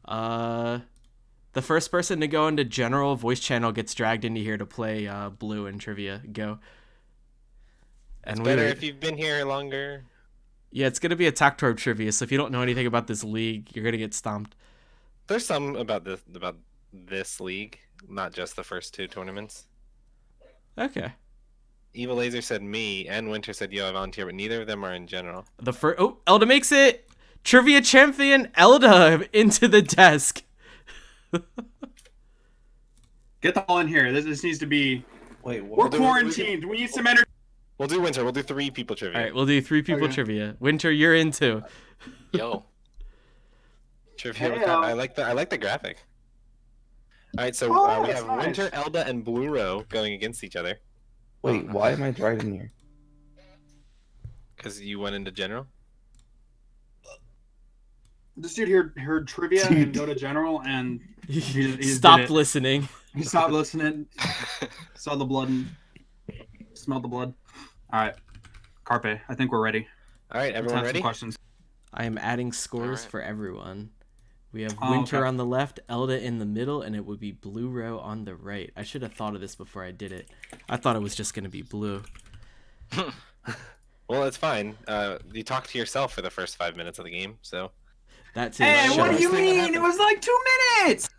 The first person to go into general voice channel gets dragged into here to play Blue and Trivia. Go. It's better if you've been here longer. Yeah, it's gonna be a Tactorb trivia, so if you don't know anything about this league, you're gonna get stomped. There's some about this league, not just the first 2 tournaments. Okay. Evil Laser said me, and Winter said yo, I volunteer, but neither of them are in general. Elda makes it. Trivia champion Elda into the desk. Get them all in here. This needs to be. Wait, We're what? quarantined. We need some energy. We'll do Winter. We'll do 3 people trivia. All right, we'll do 3 people Okay. trivia. Winter, you're in too. Yo. Trivia with Hey, that. I like the graphic. All right, so we that's have nice. Winter, Elda, and Blue Row going against each other Wait, why am I dragged in here? because you went into general. This dude here heard trivia and go to general, and he just Stop did it. listening. He stopped listening. Saw the blood and smelled the blood. All right, Carpe. I think we're ready. All right, Let's everyone have some ready? questions. I am adding scores Alright. for everyone. We have Oh, Winter okay. on the left, Elda in the middle, and it would be Blue Row on the right. I should have thought of this before I did it. I thought it was just going to be blue. Well, it's fine. You talked to yourself for the first 5 minutes of the game, so. That's it. Hey, Shut what up. do you Worst thing that mean? It happened. was like 2 minutes.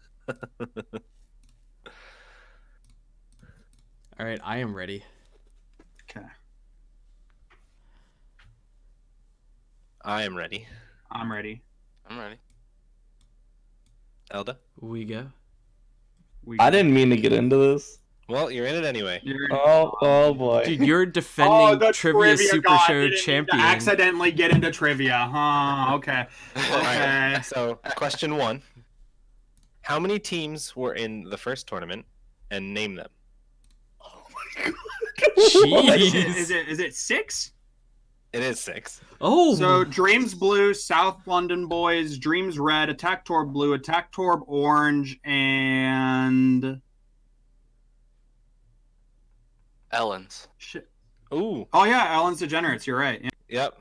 All right, I am ready. Okay, I am ready. I'm ready. I'm ready. Elda? We go. I didn't mean to get into this. Well, you're in it anyway. Oh boy. Dude, you're defending the Trivia Super God Show didn't mean to champion. accidentally get into trivia, huh? Okay. All Okay. right, so, question 1. How many teams were in the first tournament, and name them? Jeez. Is it 6? It is 6. Oh. So Dreams Blue, South London Boys, Dreams Red, Attack Torb Blue, Attack Torb Orange, and Ellen's. shit. Ooh, Oh yeah, Ellen's Degenerates. You're right. Yeah. yep.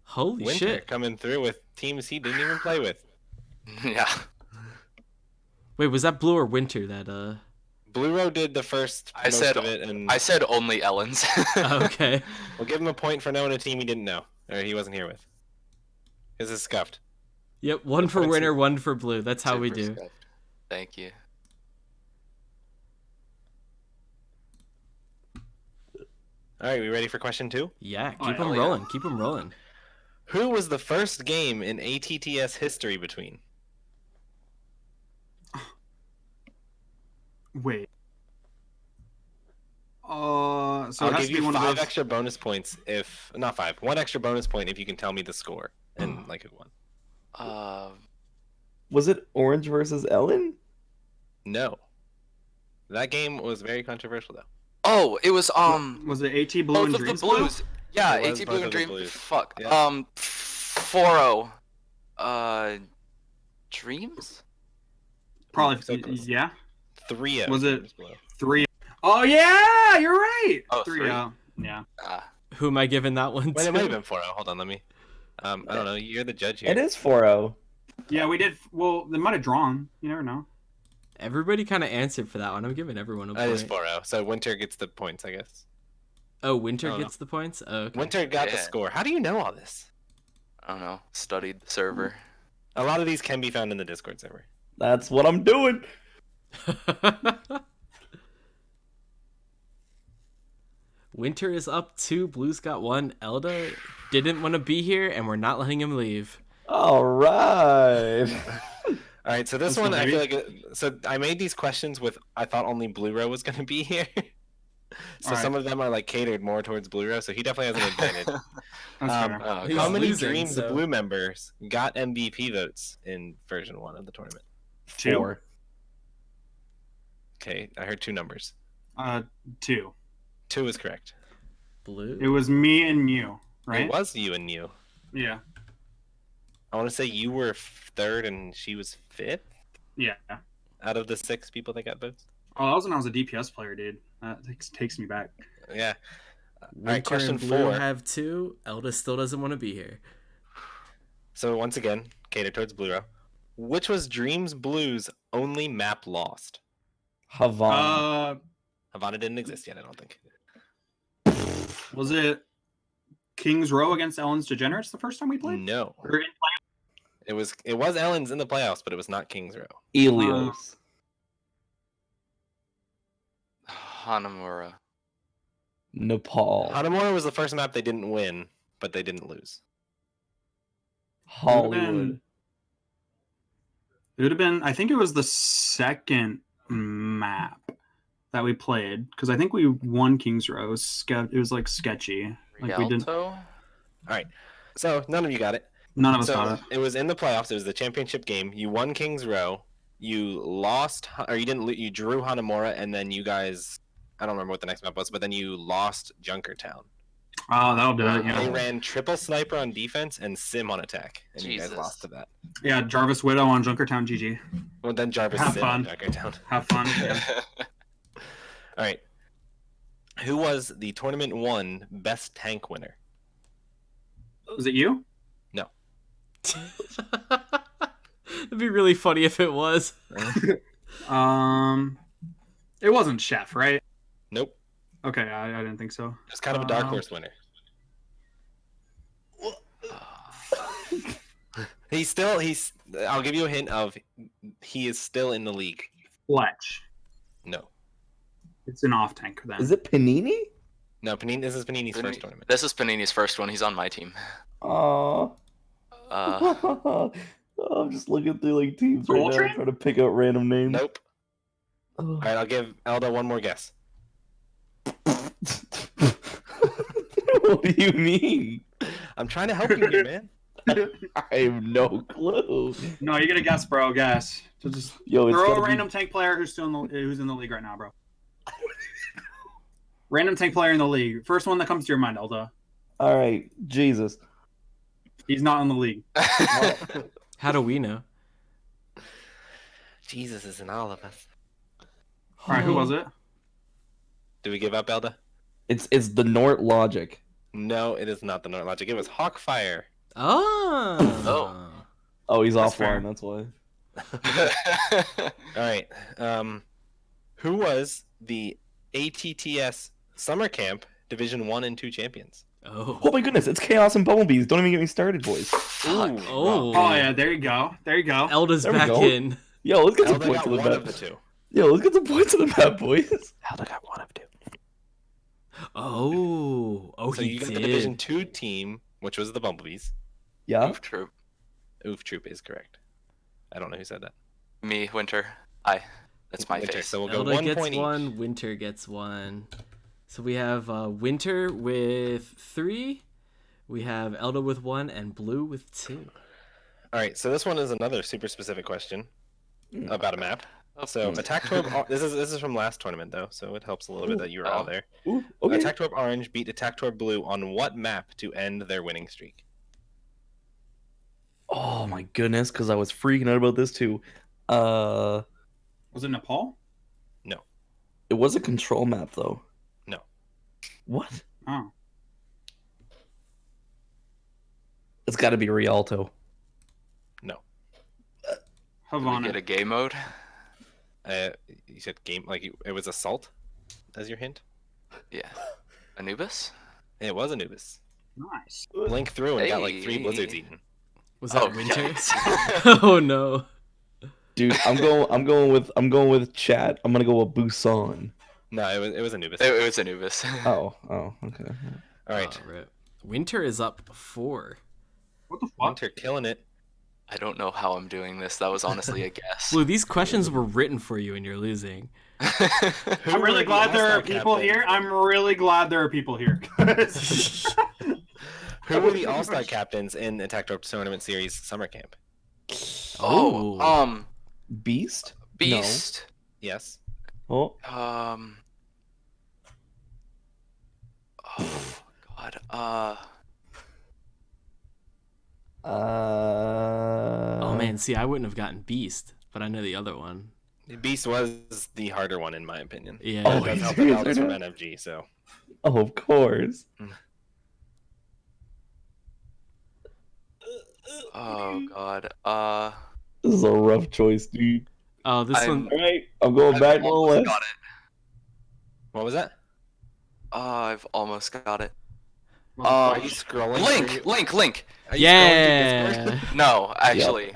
Holy Winter shit. coming through with teams he didn't even play with. Yeah. Wait, was that Blue or Winter that Blue Row did the first I most said of it, and I said only Ellens. Okay. we'll give him a point for knowing a team he didn't know or he wasn't here with. This is scuffed. Yep, one for points Winter, are- one for Blue. That's how we Super do. scuffed. Thank you. All right, we ready for question 2? Yeah, Oh, keep hell them yeah. rolling. Keep them rolling. Who was the first game in ATTS history between? Wait. So I'll it has give to be you one 5 of those. extra bonus points if not 5, 1 extra bonus point if you can tell me the score and like who won. Was it Orange versus Ellen? No, that game was very controversial though. Oh, it was Was it AT Blue both and of the Dreams Blues. Yeah, It was AT both Blue of and the Dream. Blues. Fuck. Yeah. 4-0. Dreams. Probably. So close. Yeah. 3-0. Was it- Dreams Blue. 3. Oh yeah, you're right. Oh, 3. three. Yeah. Who am I giving that one Wait, to? it might have been 4-0. Hold on, let me. I don't know. You're the judge here. It is 4-0. Yeah, we did. Well, they might have drawn. You never know. Everybody kind of answered for that one. I'm giving everyone a That is point. 4-0. So Winter gets the points, I guess. Oh, Winter I don't gets the points? Oh, okay. Winter got the Yeah. score. How do you know all this? I don't know. Studied the server. A lot of these can be found in the Discord server. That's what I'm doing. Winter is up 2. Blue's got 1. Elda didn't want to be here, and we're not letting him leave. All right. All right, so this Let's one go, I feel baby. like so I made these questions with I thought only Blue Row was going to be here. So Alright. some of them are like catered more towards Blue Row, so he definitely has an advantage. That's fair. Oh, He's How God. many losing, Dreams so- Blue members got MVP votes in version 1 of the tournament? 2. 4. Okay, I heard 2 numbers. 2. 2 is correct. Blue? It was me and you, right? It was you and you. Yeah. I want to say you were 3rd and she was 5th Yeah. out of the 6 people that got votes. Oh, that was when I was a DPS player, dude. That takes me back. Yeah. Winter Alright, question and Blue 4. have 2. Elda still doesn't want to be here. So once again, catered towards Blue Row. Which was Dreams Blue's only map lost? Havana. Havana didn't exist yet, I don't think. Was it Kings Row against Ellen's Degenerates the first time we played? No. Or in- It was Ellen's in the playoffs, but it was not Kings Row. Elios. Oh. Hanamura. Nepal. Hanamura was the first map they didn't win, but they didn't lose. Hollywood. It would have been. I think it was the second map that we played because I think we won Kings Row. It was like sketchy. Like we didn't. Rialto? So none of you got it. None of us So got it. it was in the playoffs. It was the championship game. You won Kings Row. You lost, or you didn't. You drew Hanamura, and then you guys. I don't remember what the next map was, but then you lost Junkertown. Oh, that'll do it. They Yeah. ran triple sniper on defense and sim on attack, and you guys Jesus. lost to that. Yeah. Jarvis Widow on Junkertown. GG. Well, then Jarvis Have sim on fun. Junkertown. Have fun. Yeah. All right. Who was the tournament 1 best tank winner? Was it you? It'd be really funny if it was. It wasn't Chef, right? Nope. Okay, I didn't think so. It was kind of a dark horse winner. He's. I'll give you a hint of he is still in the league. Fletch. No. It's an off tank then. Is it Panini? No, Panini. This is Panini's first tournament. This is Panini's first one. He's on my team. Uh, Aww. I'm just looking through like teams right now, Coltrane? trying to pick out random names. Nope. Oh. All right, I'll give Elda one more guess. What do you mean? I'm trying to help you here, man. I have no clue. No, you gotta guess, bro. Guess. So just Yo, it's throw gotta a be- random tank player who's in the league right now, bro. Random tank player in the league. First one that comes to your mind, Elda. All right, Jesus. He's not in the league. How do we know? Jesus is in all of us. All right, who was it? Do we give up, Elda? It's the Nort logic. No, it is not the North Logic. It was Hawkfire. Oh. That's Oh, he's That's offline. fair. That's why. All right. Who was the ATTS Summer Camp Division 1 and 2 champions? Oh. Oh my goodness, it's Chaos and Bumblebees. Don't even get me started, boys. Ooh, Oh. Oh yeah, there you go. There you go. Elda's There we back go. in. Yo, let's get some Elda points got on the one map. of the two. Yo, let's get some points on the map, boys. Elda got one of two. Oh. Oh, So he you got did. the Division 2 team, which was the Bumblebees. Yeah. Oof, troop. Oof Troop is correct. I don't know who said that. Me, Winter. That's my Winter. face. So we'll go Elda 1 gets point one. each. Winter gets one. So we have Winter with 3. We have Elda with 1 and Blue with 2. All right. So this one is another super specific question about a map. So Attack Torb. This is from last tournament though, so it helps a little bit that you were all there. Ooh, okay. Attack Torb Orange beat Attack Torb Blue on what map to end their winning streak? Oh my goodness, because I was freaking out about this too. Was it Nepal? No. It was a control map though. No. What? Oh. It's got to be Rialto. No. Do we Havana. get a game mode? You said game like it was Assault as your hint. Yeah. Anubis? It was Anubis. Nice. Blink through and got like 3 Hey. blizzards eaten. Was that Oh, Winter? yikes. Oh no. Dude, I'm going with chat. I'm gonna go with Busan. No, it was Anubis. It was Anubis. Oh, okay. All right, Oh, rip. Winter is up 4. What the fuck? Winter killing it. I don't know how I'm doing this. That was honestly a guess. Blue, these questions were written for you and you're losing. Who I'm were really the glad there are All-Star people captains? here. I'm really glad there are people here. Who were the All-Star captains in Attack Torb Tournament Series Summer Camp? Oh, Beast? Beast. Yes. No. Oh, Oh God. Oh man, see, I wouldn't have gotten Beast, but I know the other one. Beast was the harder one in my opinion. Yeah. Oh, It does help serious that Elda's from right now? NFG, so Oh, of course. Oh God. This is a rough choice, dude. Oh, this I'm- one. All right, I'm going back to the almost list. got it. what was that? I've almost got it. Are you scrolling? Link. Are you scrolling through Discord? Yeah. No, actually,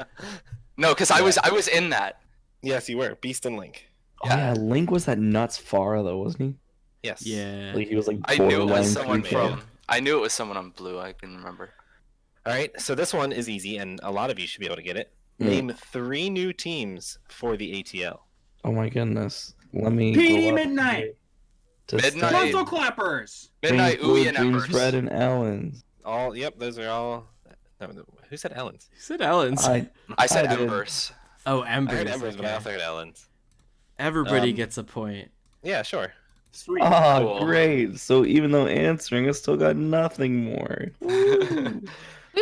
no, because I was in that. Yes, you were. Beast and Link. Oh yeah, Link was that nuts far though, wasn't he? Yes. Yeah. Like he was like I knew it borderline was someone 3K. from. I knew it was someone on blue. I can remember. All right, so this one is easy, and a lot of you should be able to get it. Mm. Name 3 new teams for the ATL. Oh my goodness. Let me PD go up Midnight. to Midnight. start. Coastal Clappers. Midnight Dreams Blue, Ooey and Dreams Embers. Red and Allens. All, yep, those are all. No, who said Ellens? Who said Ellen's? I said I did. Embers. Oh, I Embers. heard Embers, but I okay. also heard Ellens. Everybody gets a point. Yeah, sure. Sweet. Ah, Cool. great. So even though answering, I still got nothing more. Woo.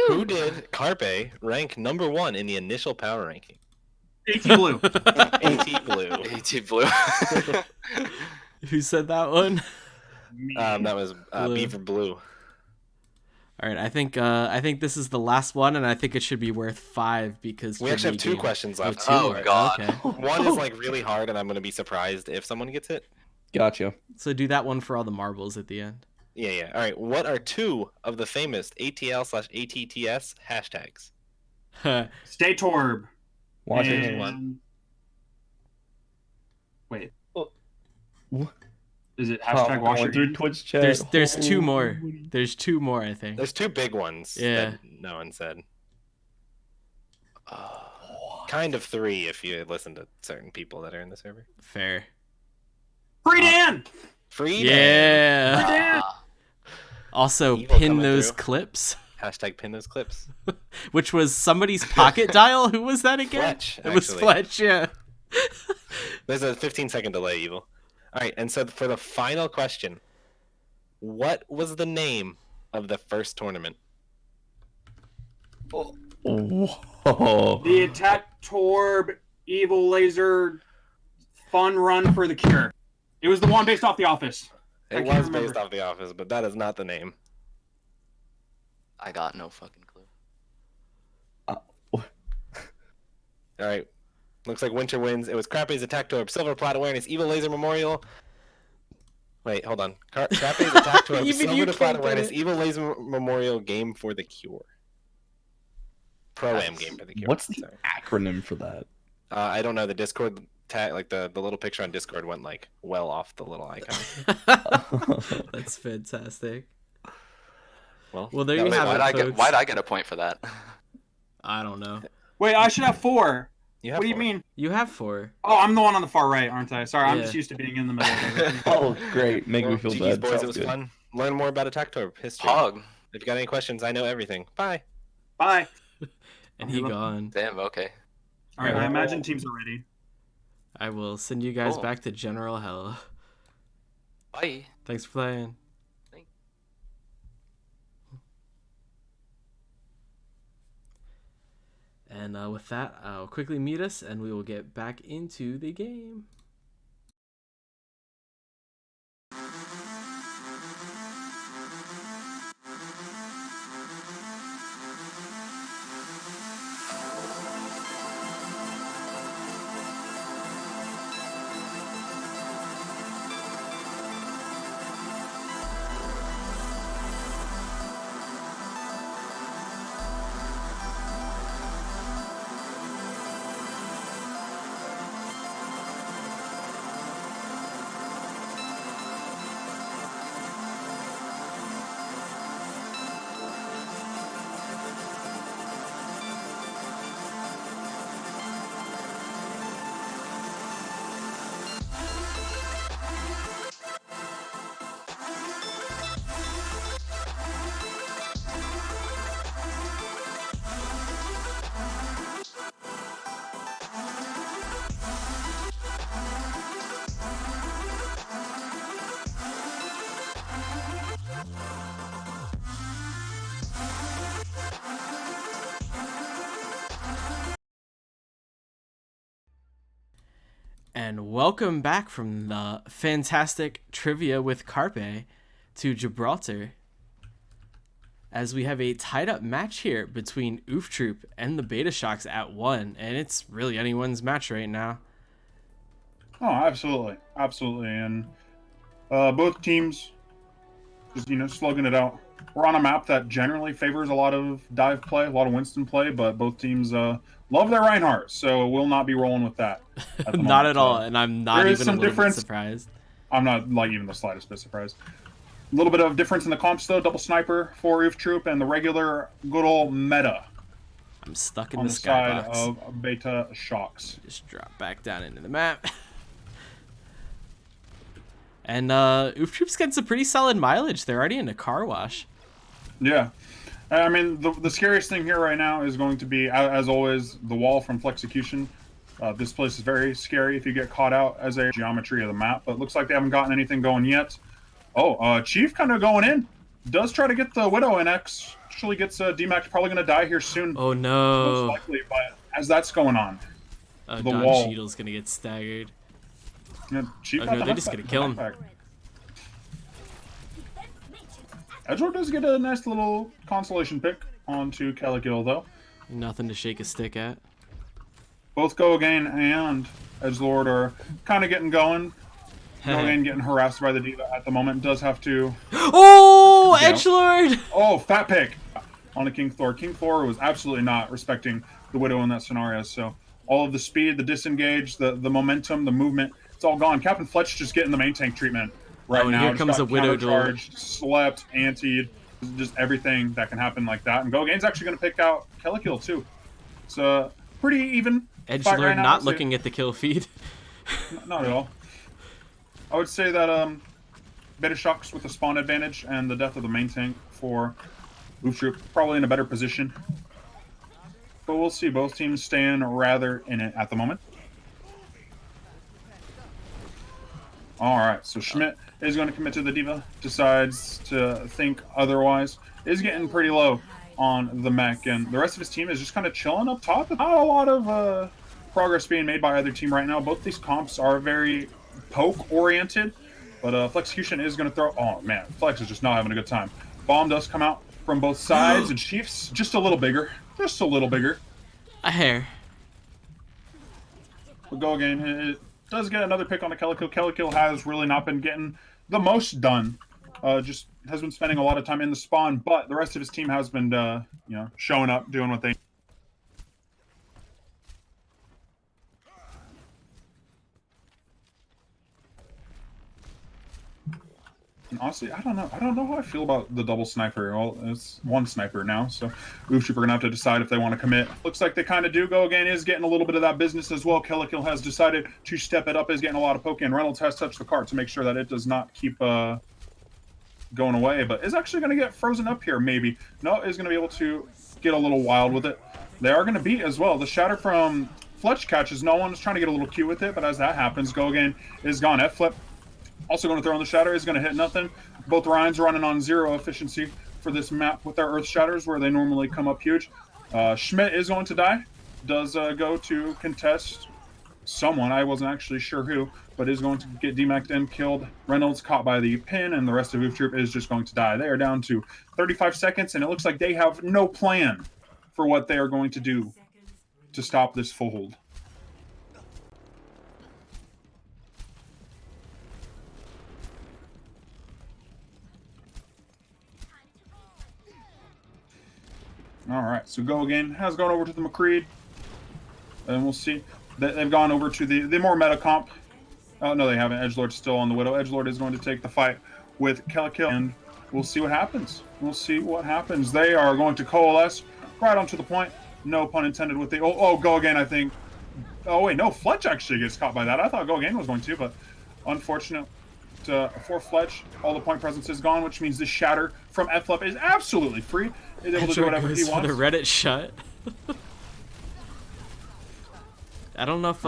Who did Carpe rank number 1 in the initial power ranking? AT Blue. AT Blue. AT blue. Who said that one? That was Blue. Beaver Blue. All right, I think this is the last one, and I think it should be worth 5 because We actually have trivia 2 game- questions Oh, left. 2? Oh, God. Okay. One is like really hard, and I'm gonna be surprised if someone gets it. Gotcha. So do that one for all the marbles at the end. Yeah. All right. What are 2 of the famous ATL/ATTS hashtags? Stay Torb. Watch and... it. one. Wait. What? Is it Oh, hashtag wash your through hands? Twitch chat. There's 2 more. Holy- There's 2 more, I think. There's 2 big ones. Yeah. That no one said. Kind of 3 if you listen to certain people that are in the server. Fair. Free Dan. Free. Yeah. Dan. Also, Evil pin coming those through. clips, Hashtag pin those clips. which was somebody's pocket dial. Who was that again? Fletch. It was actually. Fletch. Yeah. There's a 15-second delay, Evil. All right, and so for the final question, what was the name of the first tournament? Whoa. The Attack Torb Evil Laser Fun Run for the Cure. It was the one based off The Office. I It can't was remember. based off The Office, but that is not the name. I got no fucking clue. All right, Looks like Winter wins. It was Crappy's Attack Torb, Silver Plat Awareness, Evil Laser Memorial. Wait, hold on. Crappy's Attack Torb, Even Silver you to Plat can't get Awareness, it. Evil Laser Memorial Game for the Cure. Pro-Am Game for the Cure. What's the Sorry. acronym for that? I don't know. The Discord tag, like the little picture on Discord went like well off the little icon. That's fantastic. Well, Well, there that you was have fun. it, folks. Why'd I get a point for that? I don't know. Wait, I should have 4. You have What do you 4. mean? You have 4. Oh, I'm the one on the far right, aren't I? Sorry, I'm Yeah. just used to being in the middle of everything. Oh, great. Make me feel GG's, bad. boys. Sounds It was good. fun. Learn more about Attack Torb history. Pog. If you got any questions, I know everything. Bye. Bye. And he gone. Damn, okay. All right, I Alright. imagine teams are ready. I will send you guys Cool. back to General Hell. Bye. Thanks for playing. And with that, I'll quickly mute us and we will get back into the game. And welcome back from the fantastic trivia with Carpe to Gibraltar, as we have a tied up match here between Oof Troop and the Betashocks at 1, and it's really anyone's match right now. Oh, absolutely, absolutely, and both teams just slugging it out. We're on a map that generally favors a lot of dive play, a lot of Winston play, but both teams love their Reinhardt, so we'll not be rolling with that. At the Not moment. at all, and I'm not there is even a some little difference. bit surprised. I'm not like even the slightest bit surprised. A little bit of difference in the comps though. Double sniper for Oof Troop and the regular good old meta I'm stuck in on the the side skybox. of Betashocks. Just drop back down into the map. And Oof Troop's getting some pretty solid mileage. They're already in a car wash. Yeah. I mean, the scariest thing here right now is going to be, as always, the wall from Flexecution. This place is very scary if you get caught out as a geometry of the map, but it looks like they haven't gotten anything going yet. Oh, Chief kind of going in. Does try to get the Widow in X. Actually gets DMAX probably going to die here soon. Oh Most no. likely, but as that's going on, the Don wall. Cheadle's gonna get staggered. Yeah, Chief Oh, got no, the they're just backpack- gonna kill him. backpack. Edgeworth does get a nice little consolation pick onto Caligil, though. Nothing to shake a stick at. Both Gogain and Edgelord are kind of getting going. Gogain getting harassed by the Diva at the moment. Does have to... Oh, You know. Edgelord! Oh, fat pick on a King Thor. King Thor was absolutely not respecting the Widow in that scenario, so all of the speed, the disengage, the momentum, the movement, it's all gone. Captain Fletch just getting the main tank treatment right and now. here Just comes got a Widow duel. countercharged, slept, antied, just everything that can happen like that. And Gogain's actually going to pick out Kellikill too. It's a pretty even fight Edgelord right now. not I'd say. looking at the kill feed. Not at all. I would say that Betashocks with the spawn advantage and the death of the main tank for Oof Troop probably in a better position. But we'll see. Both teams staying rather in it at the moment. All right, so Schmidt is going to commit to the Diva. Decides to think otherwise. Is getting pretty low on the mech, and the rest of his team is just kind of chilling up top. Not a lot of progress being made by either team right now. Both these comps are very poke-oriented, but Flexecution is going to throw... Oh, man, Flex is just not having a good time. Bomb does come out from both sides, and Chief's just a little bigger. Just a little bigger. A hair. We'll go again. It does get another pick on the Kellikill. Kellikill has really not been getting the most done. Just has been spending a lot of time in the spawn, but the rest of his team has been, showing up, doing what they. And honestly, I don't know. I don't know how I feel about the double sniper. Well, it's one sniper now, so Oof are gonna have to decide if they want to commit. Looks like they kind of do. Go again is getting a little bit of that business as well. Kellikill has decided to step it up. Is getting a lot of poke in. Reynolds has touched the cart to make sure that it does not keep going away, but is actually going to get frozen up here. Maybe no, is going to be able to get a little wild with it. They are going to beat as well. The shatter from Fletch catches no one. Is trying to get a little cute with it, but as that happens, Go again is gone. F flip. Also going to throw in the shatter, is going to hit nothing. Both Ryans running on 0 efficiency for this map with their Earth Shatters, where they normally come up huge. Schmidt is going to die. Does go to contest someone. I wasn't actually sure who, but is going to get demaced and killed. Reynolds caught by the pin, and the rest of Oof Troop is just going to die. They are down to 35 seconds, and it looks like they have no plan for what they are going to do to stop this full hold. All right, so Go again has gone over to the McCreed, and we'll see. They've gone over to the more meta comp. Oh, no, they haven't. Edgelord's still on the Widow. Edgelord is going to take the fight with Kellikill, and we'll see what happens. We'll see what happens. They are going to coalesce right onto the point. No pun intended with the... Oh, Go again, I think. Oh, wait, no, Fletch actually gets caught by that. I thought Go again was going to, but unfortunate. For Fletch, all the point presence is gone, which means the shatter from F-Flip is absolutely free. He's able to do whatever he wants. For the Reddit shut. I don't know if...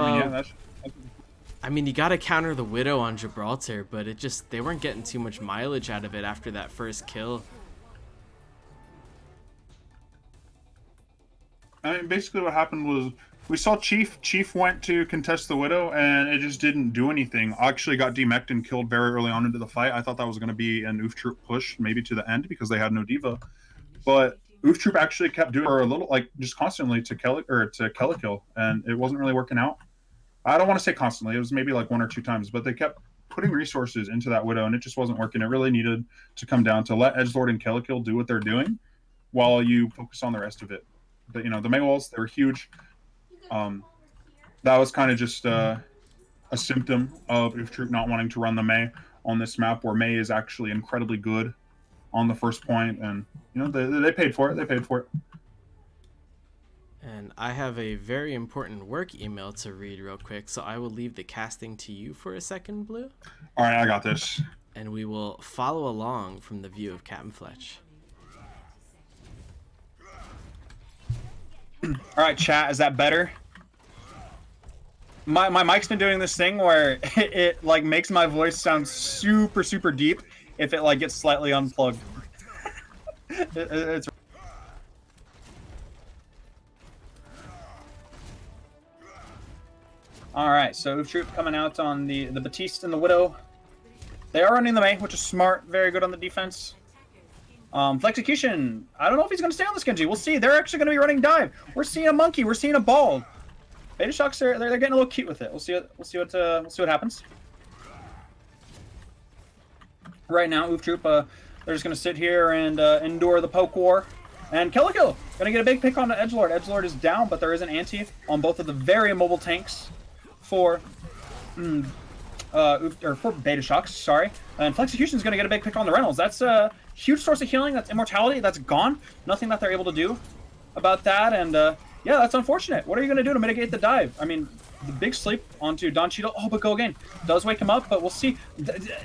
I mean, you gotta counter the Widow on Gibraltar, but they weren't getting too much mileage out of it after that first kill. I mean, basically what happened was we saw Chief went to contest the Widow, and it just didn't do anything. Actually got demeched and killed very early on into the fight. I thought that was going to be an Oof Troop push, maybe to the end, because they had no diva. But Oof Troop actually kept doing her a little, like, just constantly to Kellikill, and it wasn't really working out. I don't want to say constantly. It was maybe like 1 or 2 times, but they kept putting resources into that Widow, and it just wasn't working. It really needed to come down to let Edgelord and Kellikill do what they're doing while you focus on the rest of it. But, the Maywalls, they were huge. That was kind of just a symptom of Oof Troop not wanting to run the May on this map, where May is actually incredibly good on the first point, and, they paid for it. They paid for it. And I have a very important work email to read real quick, so I will leave the casting to you for a second, Blue. All right, I got this. And we will follow along from the view of Captain Fletch. All right, chat, is that better? My mic's been doing this thing where it like makes my voice sound super, super deep if it like gets slightly unplugged. It's... Alright, so Oof Troop coming out on the Batiste and the Widow. They are running the May, which is smart, very good on the defense. Flexecution, I don't know if he's going to stay on this Genji. We'll see. They're actually going to be running dive. We're seeing a monkey. We're seeing a ball. Betashocks, they're getting a little cute with it. We'll see what happens. Right now, Oof Troop, they're just going to sit here and endure the poke war. And Kellikill going to get a big pick on the Edgelord. Edgelord is down, but there is an anti on both of the very immobile tanks for Betashocks, sorry. And Flexecution is going to get a big pick on the Reynolds. That's a huge source of healing. That's immortality. That's gone. Nothing that they're able to do about that. And yeah, that's unfortunate. What are you going to do to mitigate the dive? I mean, the big sleep onto Don Cheadle. Oh, but Go again. Does wake him up, but we'll see.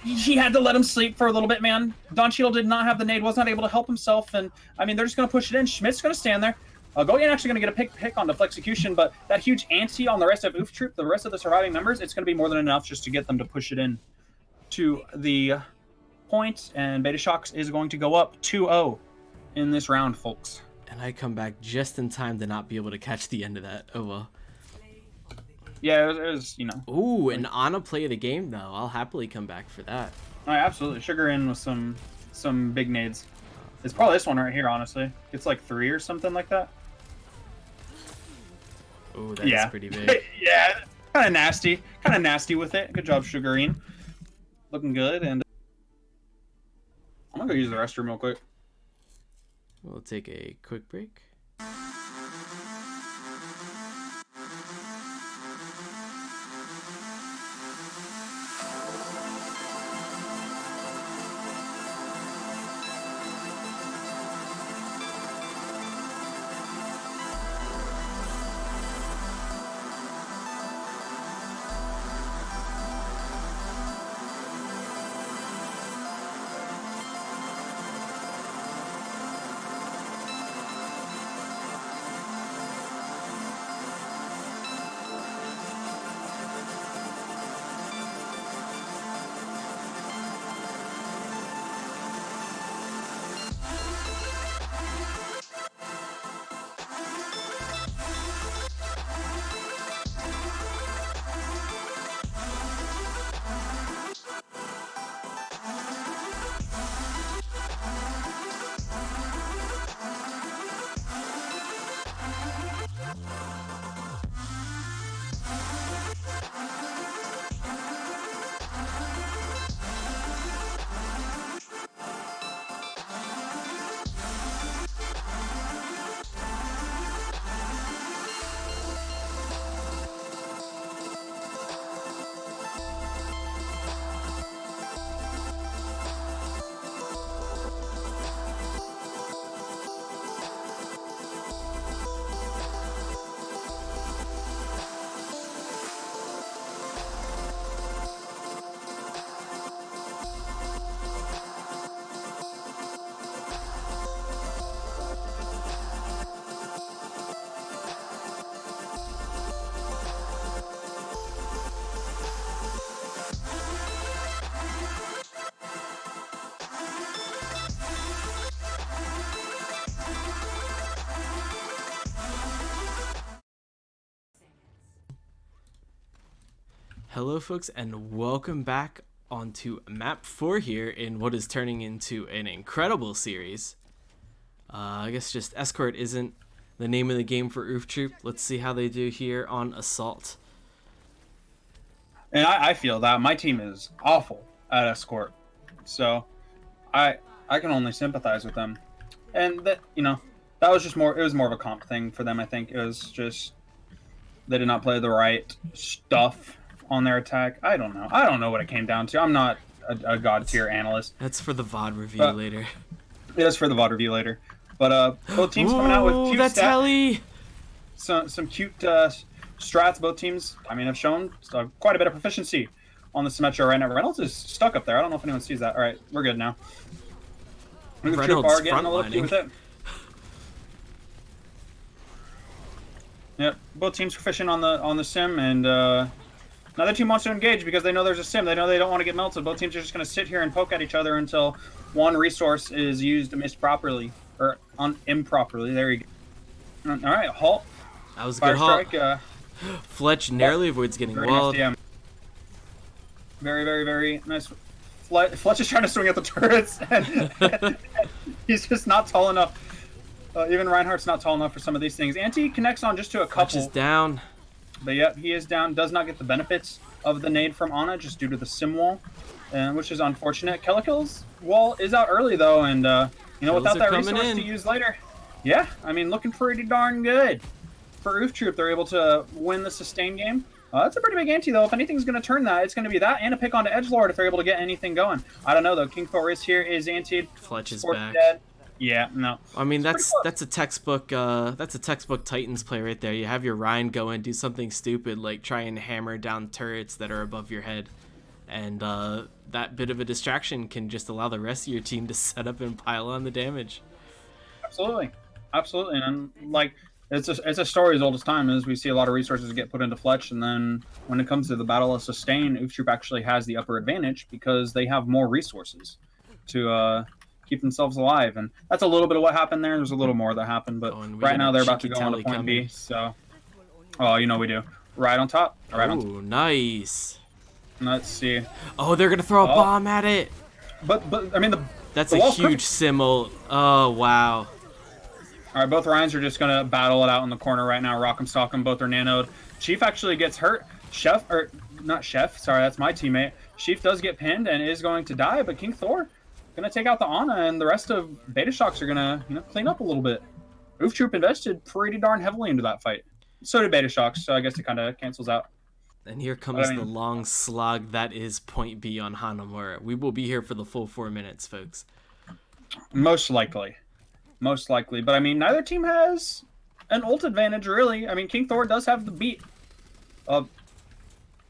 He had to let him sleep for a little bit, man. Don Cheadle did not have the nade, was not able to help himself. And I mean, they're just going to push it in. Schmidt's going to stand there. Go again actually going to get a pick on the Flexecution, but that huge ante on the rest of Oof Troop, the rest of the surviving members, it's going to be more than enough just to get them to push it in to the point, and Betashocks is going to go up 2-0 in this round, folks. And I come back just in time to not be able to catch the end of that. Oh well. Yeah, it was Ooh, an Ana play of the game though. I'll happily come back for that. Oh, absolutely. Sugar in with some big nades. It's probably this one right here, honestly. It's like 3 or something like that. Oh, that's pretty big. Yeah. kind of nasty with it. Good job, Sugarine. Looking good, and I'm gonna go use the restroom real quick. We'll take a quick break. Hello folks, and welcome back onto map 4 here in what is turning into an incredible series. I guess just Escort isn't the name of the game for Oof Troop. Let's see how they do here on Assault. And I feel that my team is awful at Escort, so I can only sympathize with them. And that, you know, that was just more. It was more of a comp thing for them. I think it was just they did not play the right stuff on their attack. I don't know what it came down to. I'm not a god tier analyst. That's for the VOD review later. It is for the VOD review later. But both teams coming out with cute that's Helly. some cute strats. Both teams, I mean, have shown quite a bit of proficiency on the Symmetra right now. Reynolds is stuck up there. I don't know if anyone sees that. All right, we're good now. Reynolds getting a little cute with it. Yep, both teams proficient on the sim, and another team wants to engage because they know there's a sim. They know they don't want to get melted. Both teams are just going to sit here and poke at each other until one resource is used improperly or improperly. There you go. All right, halt. That was a Fire good halt. strike. Fletch narrowly avoids getting Very walled. nice DM. Very, very, very nice. Fletch is trying to swing at the turrets, and he's just not tall enough. Even Reinhardt's not tall enough for some of these things. Anti connects on just to a Fletch couple. is down. But yep, he is down. Does not get the benefits of the nade from Ana just due to the sim wall, which is unfortunate. Kellikill's wall is out early though, and you know, without that resource to use later, yeah, I mean, looking pretty darn good for Oof Troop. They're able to win the sustain game. That's a pretty big ante though. If anything's going to turn that, it's going to be that and a pick onto Edgelord if they're able to get anything going. I don't know though. King Thor is here, is antied. Fletch is Sport's back. dead. Yeah, no. I mean, that's a textbook Titans play right there. You have your Ryan go and do something stupid like try and hammer down turrets that are above your head, and that bit of a distraction can just allow the rest of your team to set up and pile on the damage. Absolutely, and like it's a story as old as time. Is we see a lot of resources get put into Fletch, and then when it comes to the battle of sustain, Oof Troop actually has the upper advantage because they have more resources to keep themselves alive, and that's a little bit of what happened there. There's a little more that happened, but right now they're about to go on to point B. So, oh, you know we do. Right on top. Right on top. Ooh, nice. Let's see. Oh, they're gonna throw a bomb at it. But I mean that's the a huge symbol. Oh wow. All right, both Ryans are just gonna battle it out in the corner right now. Rock'em Sock'em, both are nanoed. Chief actually gets hurt. Chef, or not Chef, sorry, that's my teammate. Sheaf does get pinned and is going to die, but King Thor gonna take out the Ana, and the rest of Betashocks are gonna, clean up a little bit. Oof Troop invested pretty darn heavily into that fight. So did Betashocks, so I guess it kind of cancels out. And here comes the long slog that is point B on Hanamura. We will be here for the full 4 minutes, folks. Most likely. Most likely. But, I mean, neither team has an ult advantage, really. I mean, King Thor does have the beat.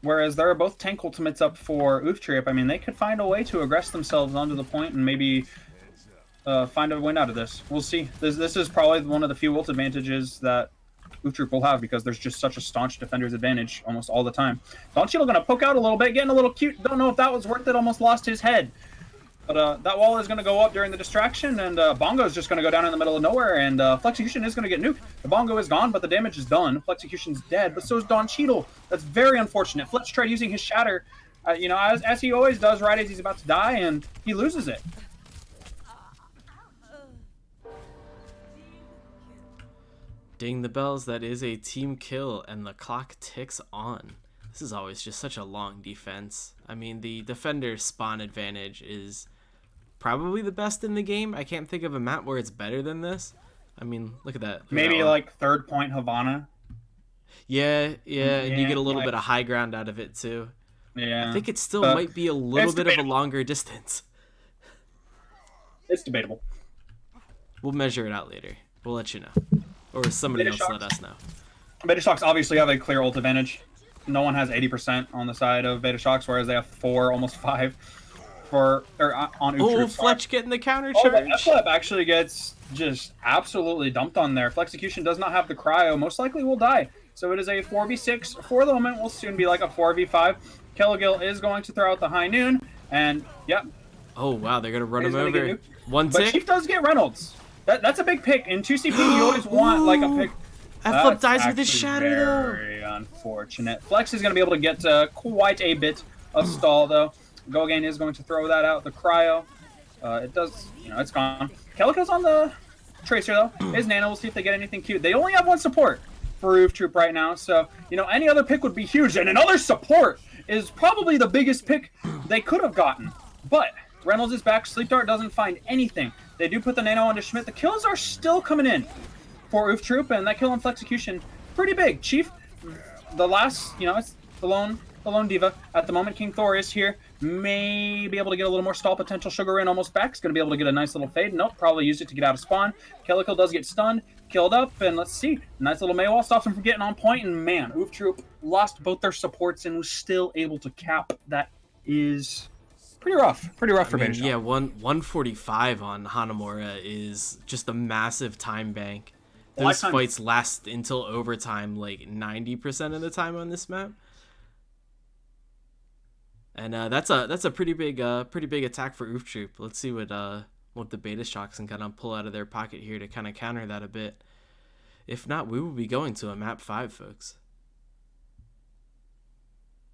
Whereas there are both tank ultimates up for Oof Trip. I mean, they could find a way to aggress themselves onto the point and maybe find a win out of this. We'll see. This is probably one of the few ult advantages that Oof Troop will have, because there's just such a staunch defender's advantage almost all the time. Don Cheadle gonna poke out a little bit, getting a little cute. Don't know if that was worth it. Almost lost his head. But that wall is going to go up during the distraction, and Bongo is just going to go down in the middle of nowhere, and Flexecution is going to get nuked. The Bongo is gone, but the damage is done. Flexecution's dead, but so is Don Cheadle. That's very unfortunate. Fletch tried using his Shatter, as he always does right as he's about to die, and he loses it. Ding the bells, that is a team kill, and the clock ticks on. This is always just such a long defense. I mean, the defender's spawn advantage is probably the best in the game. I can't think of a map where it's better than this. I mean, look at that. Maybe like third point Havana. Yeah, and you get a little bit of high ground out of it too. Yeah. I think it still might be a little bit of a longer distance. It's debatable. We'll measure it out later. We'll let you know. Or somebody else let us know. Betashocks obviously have a clear ult advantage. No one has 80% on the side of Betashocks, whereas they have 4, almost 5 on Oof Troop. Fletch getting the counter charge. F-Flip actually gets just absolutely dumped on there. Flexecution does not have the cryo. Most likely will die. So it is a 4v6 for the moment. Will soon be like a 4v5. Kelligil is going to throw out the High Noon, and yep. Oh wow, they're gonna run him over. One tick. But Chief does get Reynolds. That's a big pick. In 2CP, you always want like a pick. F-Flip dies with his Shatter though. Very unfortunate. Flex is going to be able to get quite a bit of stall though. Gogain is going to throw that out. The cryo, it does, it's gone. Calico's on the Tracer though. His Nano, we'll see if they get anything cute. They only have one support for Roof Troop right now, so any other pick would be huge. And another support is probably the biggest pick they could have gotten. But Reynolds is back. Sleep Dart doesn't find anything. They do put the Nano onto Schmidt. The kills are still coming in for Oof Troop, and that kill on Flexecution, pretty big. Chief, the last, it's the lone diva. At the moment, King Thor is here. May be able to get a little more stall potential. Sugar in almost back. Is going to be able to get a nice little fade. Nope, probably used it to get out of spawn. Kellicle does get stunned, killed up, and let's see. Nice little Maywall stops him from getting on point, and man, Oof Troop lost both their supports and was still able to cap. That is pretty rough for Betashocks. Yeah, 145 on Hanamura is just a massive time bank. Those fights last until overtime, like 90% of the time on this map, and that's a pretty big attack for Oof Troop. Let's see what the Betashocks can kind of pull out of their pocket here to kind of counter that a bit. If not, we will be going to a map 5, folks.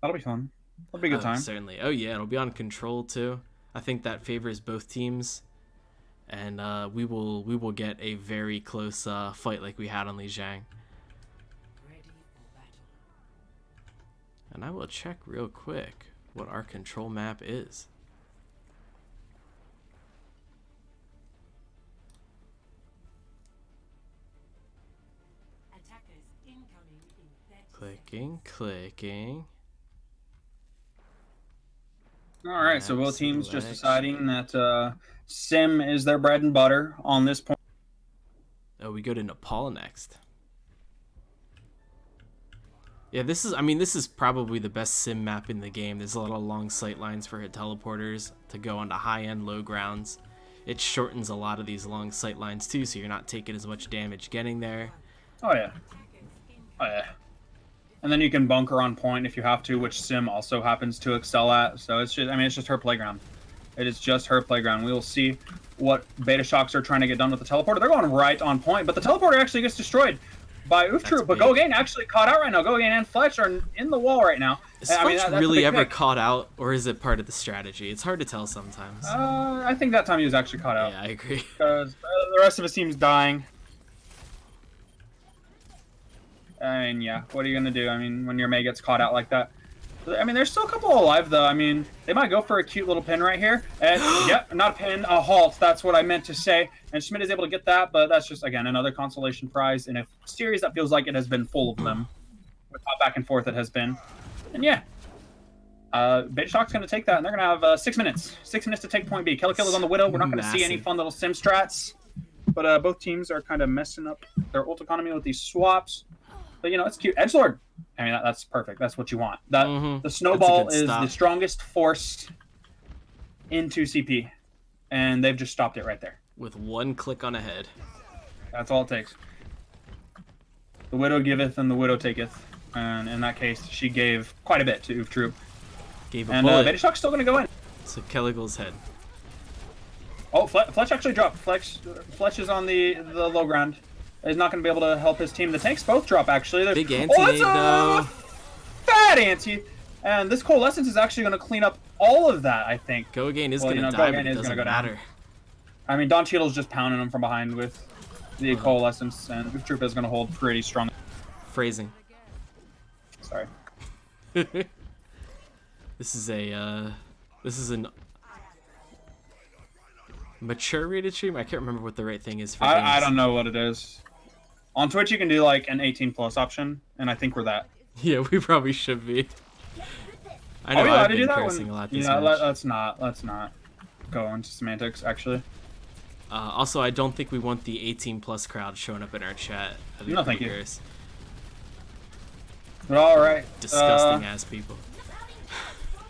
That'll be fun. That'll be a good time. Certainly. Oh yeah, it'll be on Control too. I think that favors both teams. And we will get a very close fight like we had on Lijiang. And I will check real quick what our control map is. Clicking. All right, so both teams just deciding that Sim is their bread and butter on this point. Oh, we go to Nepal next. Yeah, this is probably the best Sim map in the game. There's a lot of long sight lines for hit teleporters to go onto high-end low grounds. It shortens a lot of these long sight lines too, so you're not taking as much damage getting there. Oh yeah. And then you can bunker on point if you have to, which Sim also happens to excel at. So it's just her playground. It is just her playground. We will see what Betashocks are trying to get done with the teleporter. They're going right on point, but the teleporter actually gets destroyed by Oof Troop. But Gogain actually caught out right now. Gogain and Fletch are in the wall right now. Is Fletch really ever caught out, or is it part of the strategy? It's hard to tell sometimes. I think that time he was actually caught out. Yeah, I agree. Because the rest of his team's dying. I mean, yeah, what are you going to do? I mean, when your May gets caught out like that. I mean, there's still a couple alive, though. I mean, they might go for a cute little pin right here. And, yep, not a pin, a halt. That's what I meant to say. And Schmidt is able to get that, but that's just, again, another consolation prize in a series that feels like it has been full of them. With how back and forth it has been. And, yeah. Betashocks going to take that, and they're going to have 6 minutes. 6 minutes to take point B. Kill is on the Widow. We're not going to see any fun little sim strats. But both teams are kind of messing up their ult economy with these swaps. But, you know, it's cute. Edgelord. I mean, that's perfect. That's what you want. The snowball is the strongest force into CP. And they've just stopped it right there. With one click on a head. That's all it takes. The Widow giveth and the Widow taketh. And in that case, she gave quite a bit to Oof Troop. Gave a and bullet. Betashocks still going to go in. So Kelligel's head. Oh, Fletch actually dropped. Fletch is on the low ground. He's not going to be able to help his team. The tanks both drop, actually. There's, big anti though. Fat anti. And this Coalescence is actually going to clean up all of that, I think. Go Again is going to die, but it doesn't matter. I mean, Don Cheadle's just pounding him from behind with the Coalescence, and Oof Troop is going to hold pretty strong. Phrasing. Sorry. This is an mature rated stream. I can't remember what the right thing is for I don't know what it is. On Twitch, you can do like an 18+ option, and I think we're that. Yeah, we probably should be. I know I've been cursing a lot this match. Let's not go into semantics, actually. Also, I don't think we want the 18+ crowd showing up in our chat. No, thank you. But all right. Disgusting ass people.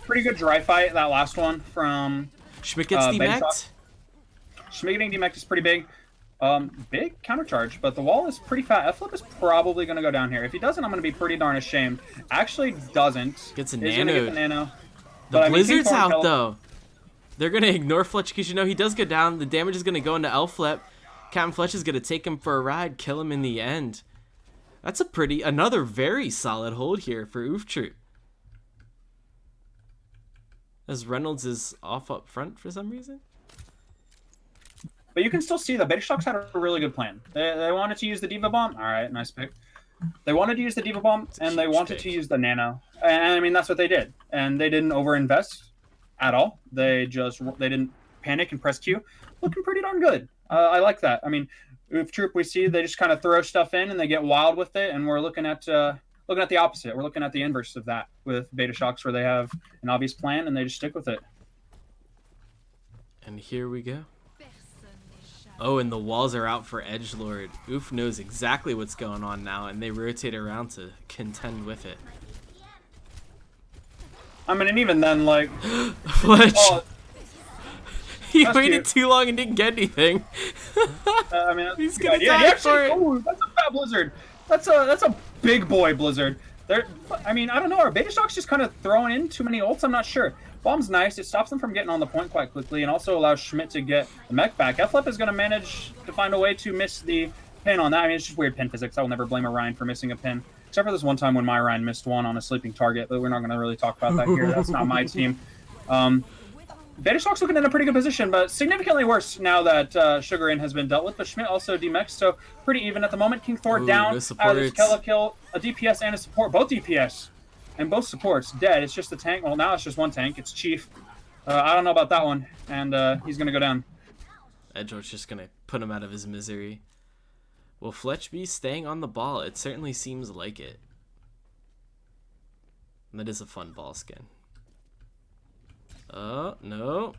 Pretty good dry fight, that last one from Schmidt gets demeched. Schmidt getting demeched is pretty big. Big counter charge, but the wall is pretty fat. F-Flip is probably going to go down here. If he doesn't, I'm going to be pretty darn ashamed. Actually doesn't. Gets a nano. The Blizzard's out, though. They're going to ignore Fletch because, you know, he does go down. The damage is going to go into L-Flip. Captain Fletch is going to take him for a ride, kill him in the end. That's another very solid hold here for Oof Troop. As Reynolds is off up front for some reason. But you can still see the Betashocks had a really good plan. They wanted to use the Diva Bomb. All right, nice pick. They wanted to use the Diva Bomb, and they wanted to use the Nano. And I mean, that's what they did. And they didn't overinvest at all. They didn't panic and press Q. Looking pretty darn good. I like that. I mean, Oof Troop, we see they just kind of throw stuff in and they get wild with it, and we're looking at the opposite. We're looking at the inverse of that with Betashocks, where they have an obvious plan and they just stick with it. And here we go. Oh, and the walls are out for Edgelord. Oof knows exactly what's going on now, and they rotate around to contend with it. I mean, and even then, like... Fletch! He cute. waited too long and didn't get anything. I mean, he's gonna die for it. Oh, that's a fat blizzard. That's a big boy blizzard. I mean, I don't know. Are Betashocks just kind of throwing in too many ults? I'm not sure. Bomb's nice. It stops them from getting on the point quite quickly and also allows Schmidt to get the mech back. F-Flip is going to manage to find a way to miss the pin on that. I mean, it's just weird pin physics. I will never blame Orion for missing a pin. Except for this one time when my Orion missed one on a sleeping target, but we're not going to really talk about that here. That's not my team. Betashocks looking in a pretty good position, but significantly worse now that Sugar In has been dealt with. But Schmidt also demexed, so pretty even at the moment. King Thor down. There's Kella kill, a DPS and a support. Both DPS and both supports dead. It's just the tank. Well, now it's just one tank. It's Chief. I don't know about that one, and he's going to go down. Edgelord's just going to put him out of his misery. Will Fletch be staying on the ball? It certainly seems like it. And that is a fun ball skin. Oh, no.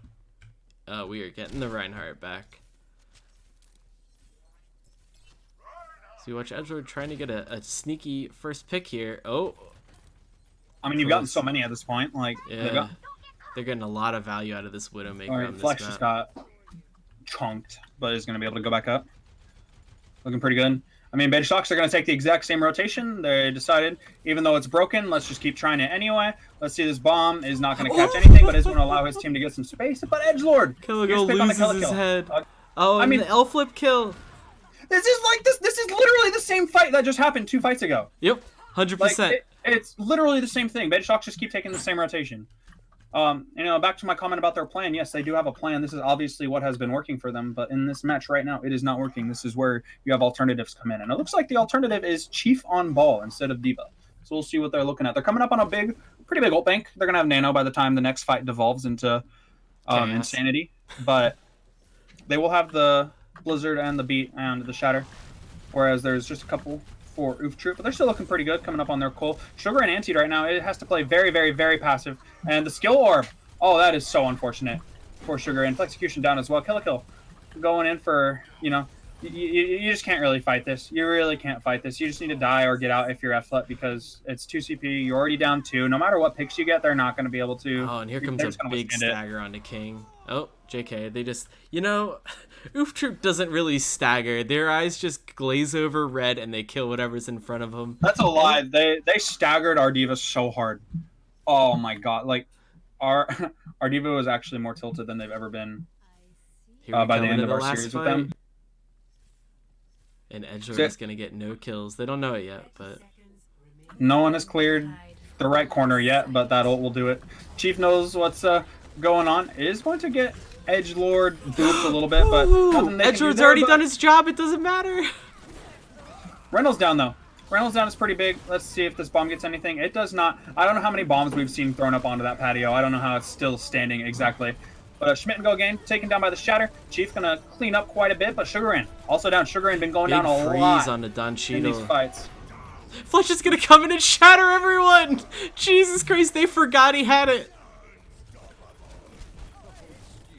We are getting the Reinhardt back. So you watch Edgelord trying to get a sneaky first pick here. Oh. I mean, you've gotten so many at this point. Like, yeah. They're getting a lot of value out of this Widowmaker on this Flex map. just got chunked, but is going to be able to go back up. Looking pretty good. I mean, Betashocks are going to take the exact same rotation. They decided, even though it's broken, let's just keep trying it anyway. Let's see, this bomb is not going to catch anything, but is going to allow his team to get some space. But Edgelord! Killigo loses his head. I mean, the L-flip kill. This is literally the same fight that just happened 2 fights ago. Yep, 100%. Like, it's literally the same thing. Betashocks just keep taking the same rotation. Back to my comment about their plan. Yes, they do have a plan. This is obviously what has been working for them, but in this match right now, it is not working. This is where you have alternatives come in, and it looks like the alternative is Chief on ball instead of Diva. So we'll see what they're looking at. They're coming up on a pretty big ult bank. They're gonna have Nano by the time the next fight devolves into Chaos. Insanity, but they will have the Blizzard and the Beat and the Shatter, whereas there's just a couple for Oof Troop, but they're still looking pretty good coming up on their Cole. Sugar and Anti right now, it has to play very, very, very passive. And the skill orb, oh, that is so unfortunate for Sugar. And Flexecution down as well. Kill going in for, you just can't really fight this. You really can't fight this. You just need to die or get out if you're F-Flet because it's 2 CP. You're already down 2. No matter what picks you get, they're not going to be able to. Oh, and here comes a big stagger onto King. Oh, JK, they just, Oof Troop doesn't really stagger. Their eyes just glaze over red and they kill whatever's in front of them. That's a lie. They staggered our Diva so hard. Oh my god. Like, our Diva was actually more tilted than they've ever been by the end of our series with them. And Edgelord is going to get no kills. They don't know it yet, but... No one has cleared the right corner yet, but that ult will do it. Chief knows what's going on. It is going to get Edgelord booped a little bit, but nothing they can do Edgelord's there, already done his job. It doesn't matter. Reynolds down, though. Reynolds down is pretty big. Let's see if this bomb gets anything. It does not. I don't know how many bombs we've seen thrown up onto that patio. I don't know how it's still standing exactly. But Schmidt and Go again, taken down by the Shatter. Chief gonna clean up quite a bit, but Sugarin also down. Sugarin been going down a lot on the Don in these fights. Fletch is gonna come in and shatter everyone. Jesus Christ, they forgot he had it.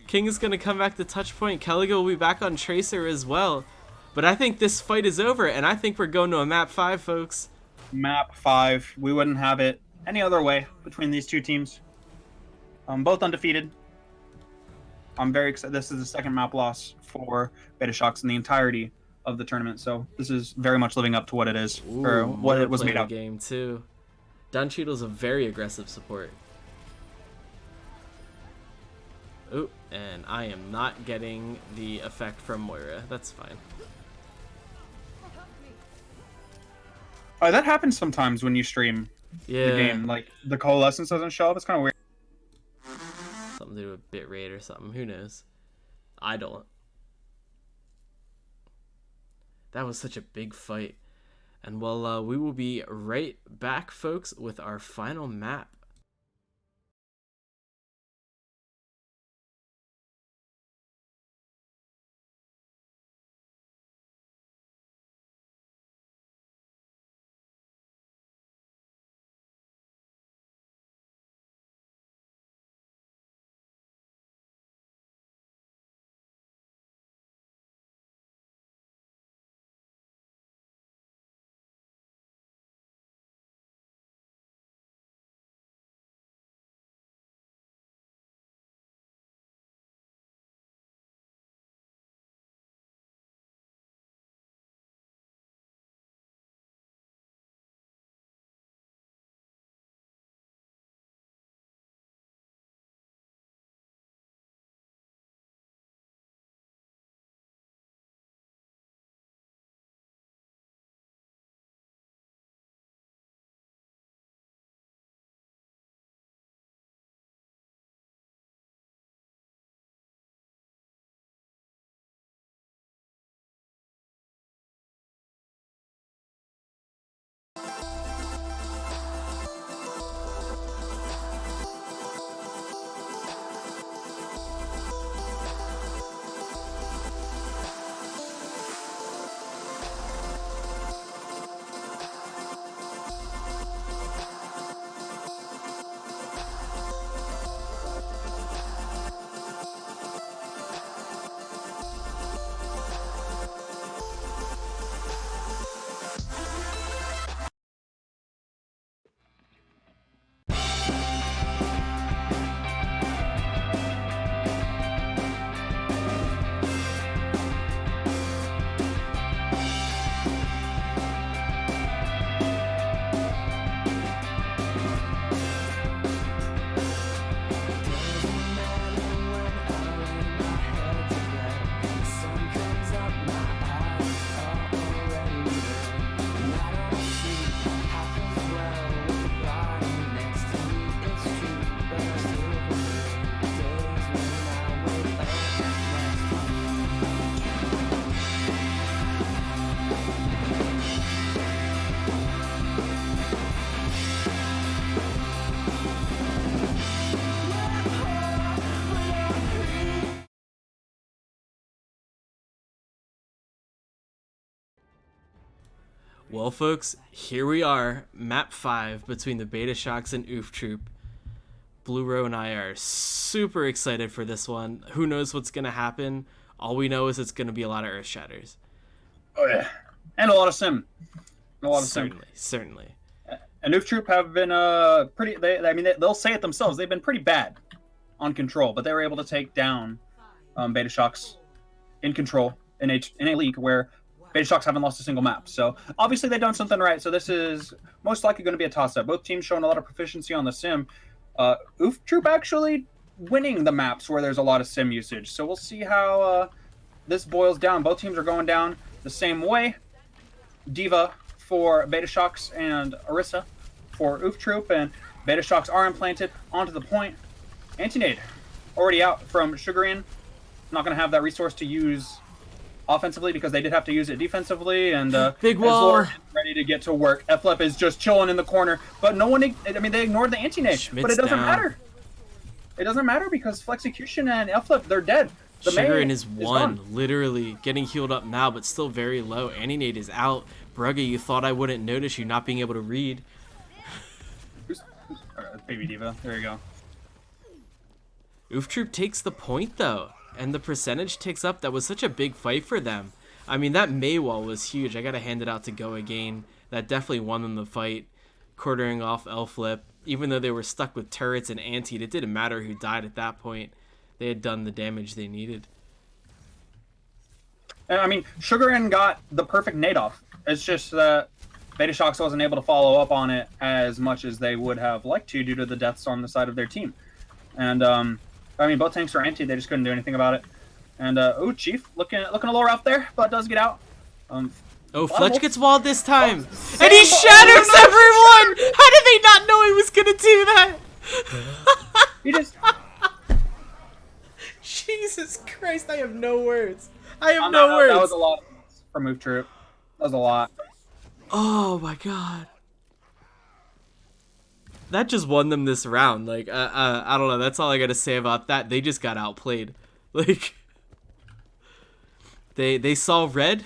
King is gonna come back to touch point. Kelligo will be back on Tracer as well. But I think this fight is over, and I think we're going to a map 5, folks. Map 5. We wouldn't have it any other way between these two teams. Both undefeated. I'm very excited. This is the second map loss for Betashocks in the entirety of the tournament, so this is very much living up to what it is, or what it was made of. Game too. Don Cheadle's a very aggressive support. Oh, and I am not getting the effect from Moira. That's fine. That happens sometimes when you stream the game. Like, the coalescence doesn't show up. It's kind of weird. Something to do with bitrate or something. Who knows? I don't. That was such a big fight. And well, we will be right back, folks, with our final map. Well, folks, here we are, map 5 between the Betashocks and Oof Troop. Blue Row and I are super excited for this one. Who knows what's going to happen? All we know is it's going to be a lot of Earth Shatters. Oh yeah, and a lot of sim. A lot of sim. Certainly. And Oof Troop have been pretty. They'll say it themselves. They've been pretty bad on control, but they were able to take down Betashocks in control in a league where Betashocks haven't lost a single map. So obviously they've done something right. So this is most likely going to be a toss-up. Both teams showing a lot of proficiency on the sim. Oof Troop actually winning the maps where there's a lot of sim usage. So we'll see how this boils down. Both teams are going down the same way. Diva for Betashocks and Orisa for Oof Troop, and Betashocks are implanted onto the point. Antinade already out from Sugarin. Not going to have that resource to use offensively because they did have to use it defensively, and Big wall is ready to get to work. Flep is just chilling in the corner, but no one, they ignored the anti-nade, but it doesn't matter. It doesn't matter because Flexecution and Flep, they're dead. The Sugarin is one, literally getting healed up now, but still very low. Anti-nade is out. Brugge, you thought I wouldn't notice you not being able to read. Baby Diva, there you go. Oof Troop takes the point though, and the percentage ticks up. That was such a big fight for them. I mean, that Mei wall was huge. I gotta hand it out to Go Again. That definitely won them the fight, quartering off Flip. Even though they were stuck with turrets and anti, it didn't matter who died at that point. They had done the damage they needed. I mean, Sugarin got the perfect nade off. It's just that Betashocks wasn't able to follow up on it as much as they would have liked to due to the deaths on the side of their team. And I mean, both tanks are anti. They just couldn't do anything about it. And Chief looking a little rough there, but does get out. Fletch gets walled this time, and he shatters everyone. How did they not know he was gonna do that? He just. Jesus Christ! I have no words. I have no words. That was a lot for Move Troop. That was a lot. Oh my god. That just won them this round. Like, I don't know. That's all I gotta say about that. They just got outplayed. Like, they saw red.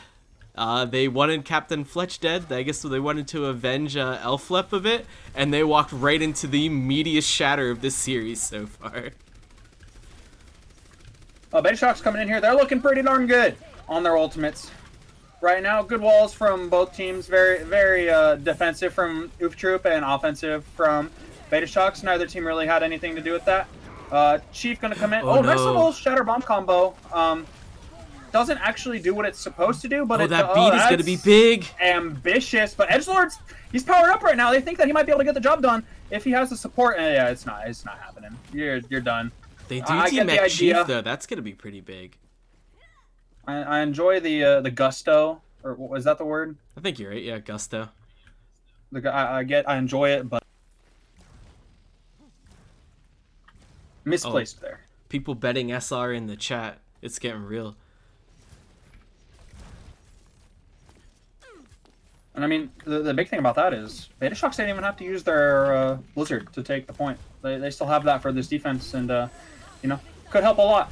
They wanted Captain Fletch dead. I guess they wanted to avenge Flep a bit, and they walked right into the meatiest shatter of this series so far. Betashocks coming in here. They're looking pretty darn good on their ultimates right now. Good walls from both teams. Very, very defensive from Oof Troop and offensive from Betashocks. Neither team really had anything to do with that. Chief gonna come in. Oh, no. Nice little Shatter Bomb combo. Doesn't actually do what it's supposed to do, but that beat is gonna be big. Ambitious, but Edgelord's he's powered up right now. They think that he might be able to get the job done if he has the support. And yeah, it's not happening. You're done. They do team at Chief though. That's gonna be pretty big. I enjoy the gusto, or was that the word? I think you're right. Yeah, gusto. I enjoy it, but misplaced there. People betting SR in the chat. It's getting real. And I mean, the big thing about that is Betashocks didn't even have to use their Blizzard to take the point. They still have that for this defense, and could help a lot.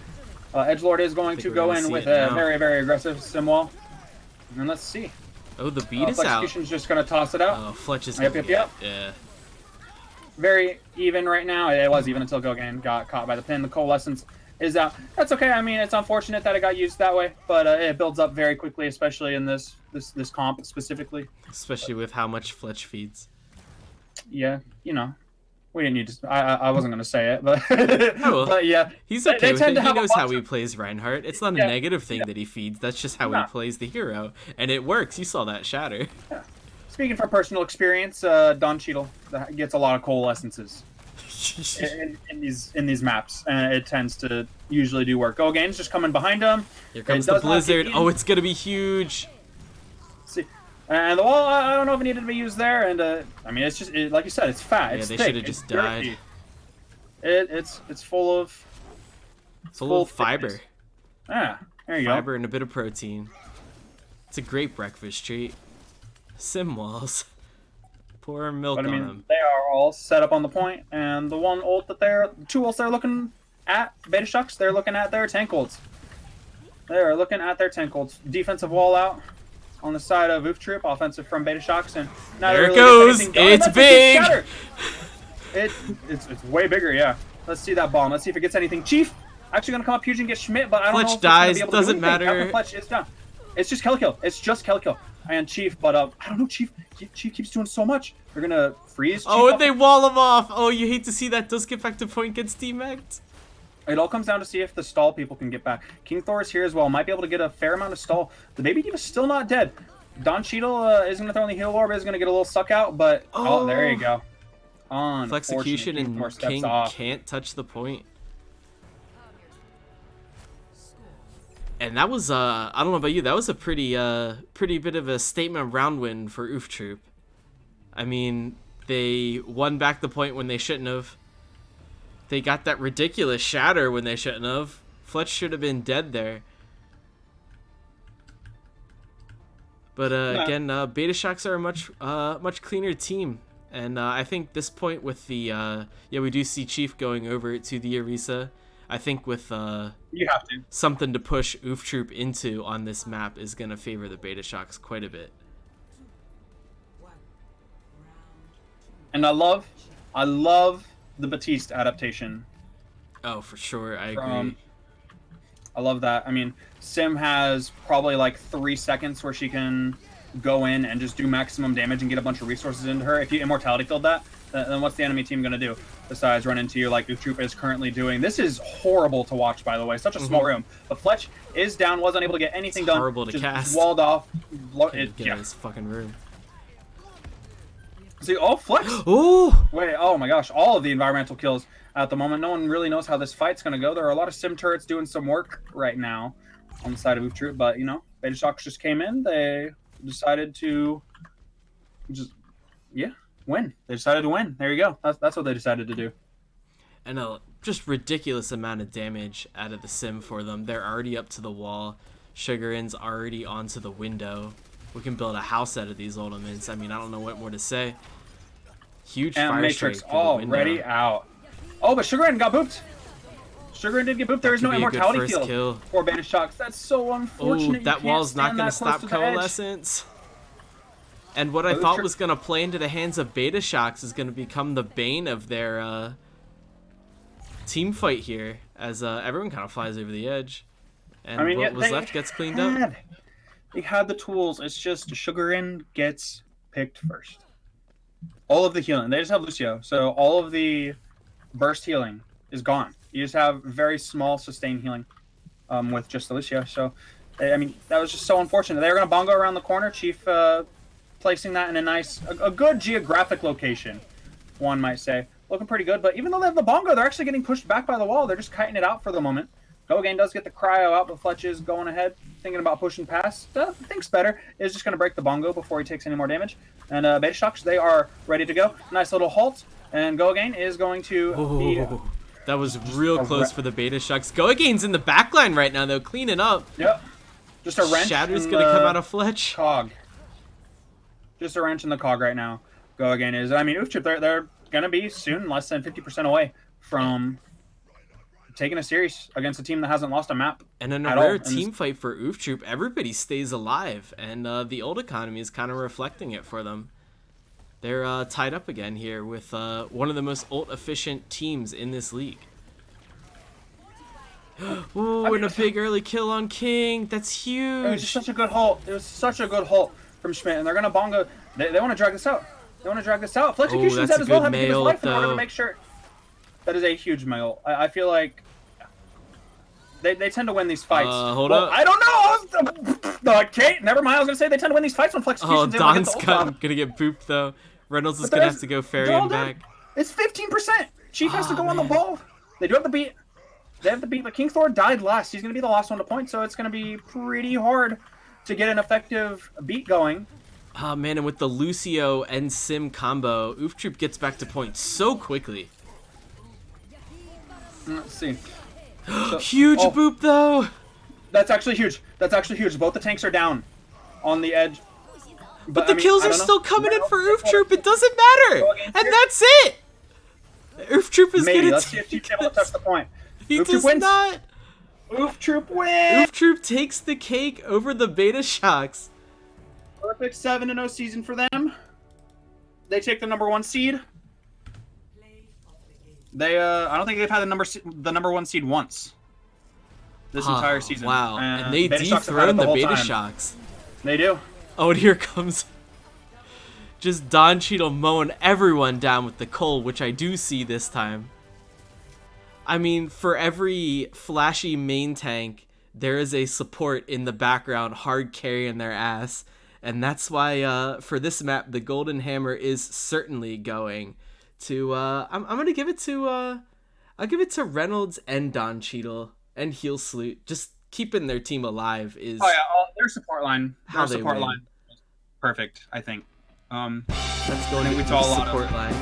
Edgelord is going to go in with a very, very aggressive sim wall. And let's see. Oh, the beat is out. Flexecution's just going to toss it out. Oh, Fletch is Yep. Yeah. Very even right now. It was even until Gogan got caught by the pin. The Coalescence is out. That's okay. I mean, it's unfortunate that it got used that way, but it builds up very quickly, especially in this comp specifically. Especially with how much Fletch feeds. Yeah, we didn't need to. I wasn't going to say it, but but yeah, he's okay with it. He knows how he plays Reinhardt. It's not a negative thing that he feeds. That's just how he plays the hero, and it works. You saw that shatter. Yeah. Speaking from personal experience, Don Cheadle gets a lot of coalescences in these maps, and it tends to usually do work. Go Games just coming behind him. Here comes the Blizzard. Oh, it's gonna be huge. See, and the wall. I don't know if it needed to be used there. And I mean, it's just like you said, it's fat. Yeah, it's they thick, should have just died. It's full of. Full of fiber. Yeah, there you go. Fiber and a bit of protein. It's a great breakfast treat. Sim walls. Pour milk on them. They are all set up on the point, and the one ult that two ults they're looking at, Betashocks, they're looking at their tank ults. They're looking at their tank ults. Defensive wall out. on the side of Oof Troop, offensive from Betashocks, and now There they it really goes. gets anything done. It's That's a huge big. shatter. It's way bigger, yeah. Let's see that bomb. Let's see if it gets anything. Chief actually gonna come up huge and get Schmidt, but I don't Fletch know if it's dies, gonna be able to doesn't do anything. matter. Captain Fletch is down. It's just Kelly-Kill. It's just Kelly-Kill. And Chief, but I don't know, Chief keeps doing so much. They're gonna freeze Chief Oh, up. and they wall him off. Oh, you hate to see that. Does get back to point, gets demacked. It all comes down to see if the stall people can get back. King Thor is here as well. Might be able to get a fair amount of stall. The Baby Diva's still not dead. Don Cheadle is going to throw in the heal orb. Is going to get a little suck out, but oh, there you go. Flexecution King and Thor steps King off. can't touch the point. And that was I don't know about you, that was a pretty bit of a statement round win for Oof Troop. I mean, they won back the point when they shouldn't have. They got that ridiculous shatter when they shouldn't have. Fletch should have been dead there. But again, Betashocks are a much cleaner team. And I think this point with the we do see Chief going over to the Orisa. I think with You have to. something to push Oof Troop into on this map is going to favor the Betashocks quite a bit. And I love the Batiste adaptation. Oh, for sure. I agree. I love that. I mean, Sim has probably like 3 seconds where she can go in and just do maximum damage and get a bunch of resources into her. If you immortality field that, then what's the enemy team going to do besides run into you like Oof Troop is currently doing? This is horrible to watch, by the way. Such a small room. But Fletch is down, wasn't able to get anything done. Horrible to just cast. Walled off. Get in this fucking room. See, Flex. Oh! Wait, oh my gosh, all of the environmental kills at the moment. No one really knows how this fight's going to go. There are a lot of sim turrets doing some work right now on the side of Oof Troop, but, you know, Betashocks just came in. They decided to just, win. They decided to win. There you go. That's what they decided to do. And a just ridiculous amount of damage out of the sim for them. They're already up to the wall. Sugarin's already onto the window. We can build a house out of these ultimates. I mean, I don't know what more to say. Huge And fire Matrix strike through the window. already out. Oh, but Sugarin got booped. Sugarin did get booped. There is no could be a good immortality first field kill. for Betashocks. That's so Oh, unfortunate. that wall's not going to stop edge. Coalescence. And what I Oh, thought sure. was going to play into the hands of Betashocks is going to become the bane of their team fight here, as everyone kind of flies over the edge. And I mean, what yeah, was they left gets cleaned up. They had the tools. It's just Sugarin gets picked first. All of the healing. They just have Lucio. So all of the burst healing is gone. You just have very small sustained healing with just the Lucio. So, I mean, that was just so unfortunate. They were going to bongo around the corner. Chief placing that in a good geographic location, one might say. Looking pretty good. But even though they have the bongo, they're actually getting pushed back by the wall. They're just kiting it out for the moment. Go Again does get the cryo out, but Fletch is going ahead, thinking about pushing past. Thinks better. Is just going to break the bongo before he takes any more damage. And Betashocks, they are ready to go. Nice little halt. And Go Again is going to be... Oh, that was real close for the Betashocks. Go Again's in the backline right now, though, cleaning up. Yep. Just a wrench. Shatter's in going to the come out of Fletch. Cog. Just a wrench in the cog right now. Go Again is... I mean, Oof Troop, they're going to be soon less than 50% away from taking a series against a team that hasn't lost a map. And in a rare team fight for Oof Troop, everybody stays alive, and the old economy is kind of reflecting it for them. They're tied up again here with one of the most ult-efficient teams in this league. Ooh, and a big early kill on King. That's huge. It was just such a good halt. It was such a good halt from Schmidt, and they're going to bongo. They want to drag this out. They want to drag this out. Flexecution's that's dead a as well, good having to give his mail, life in order though. to make sure. That is a huge mail. I feel like they tend to win these fights. Hold up. I don't know. Kate, never mind. I was going to say they tend to win these fights when Flexecution's Oh, able to Don's get the ult off. gonna get booped, though. Reynolds is But going to there's- have to go ferry they're all him dead. back. It's 15%. Chief has to go on the man. ball. They do have to beat. They have to beat, but King Thor died last. He's going to be the last one to point, so it's going to be pretty hard to get an effective beat going. Oh, man, and with the Lucio and Sim combo, Oof Troop gets back to point so quickly. Let's see. So- Huge oh, boop, though. That's actually huge. That's actually huge. Both the tanks are down on the edge. But I the mean, kills I are don't know. still coming in for Oof Troop. It doesn't matter. Go Again And here. that's it. Oof Troop is Maybe. going Let's to see if Chief's able to touch the point. He Oof Troop does wins. not. Oof Troop wins. Oof Troop takes the cake over the Betashocks. Perfect 7-0 season for them. They take the number 1 seed. They I don't think they've had the number 1 seed once this entire season. Wow. And they Betashocks have had it dethroned the whole Beta time. Shocks. They do. Oh, and here comes just Don Cheadle mowing everyone down with the coal, which I do see this time. I mean, for every flashy main tank, there is a support in the background hard carrying their ass. And that's why for this map, the Golden Hammer is certainly going to... I'm going to give it to... I'll give it to Reynolds and Don Cheadle and Heel Salute. Just keeping their team alive is... Oh, yeah. Their support line. How Their they support win. line. Perfect, I think. Let's go I think to we the saw a lot of- support line.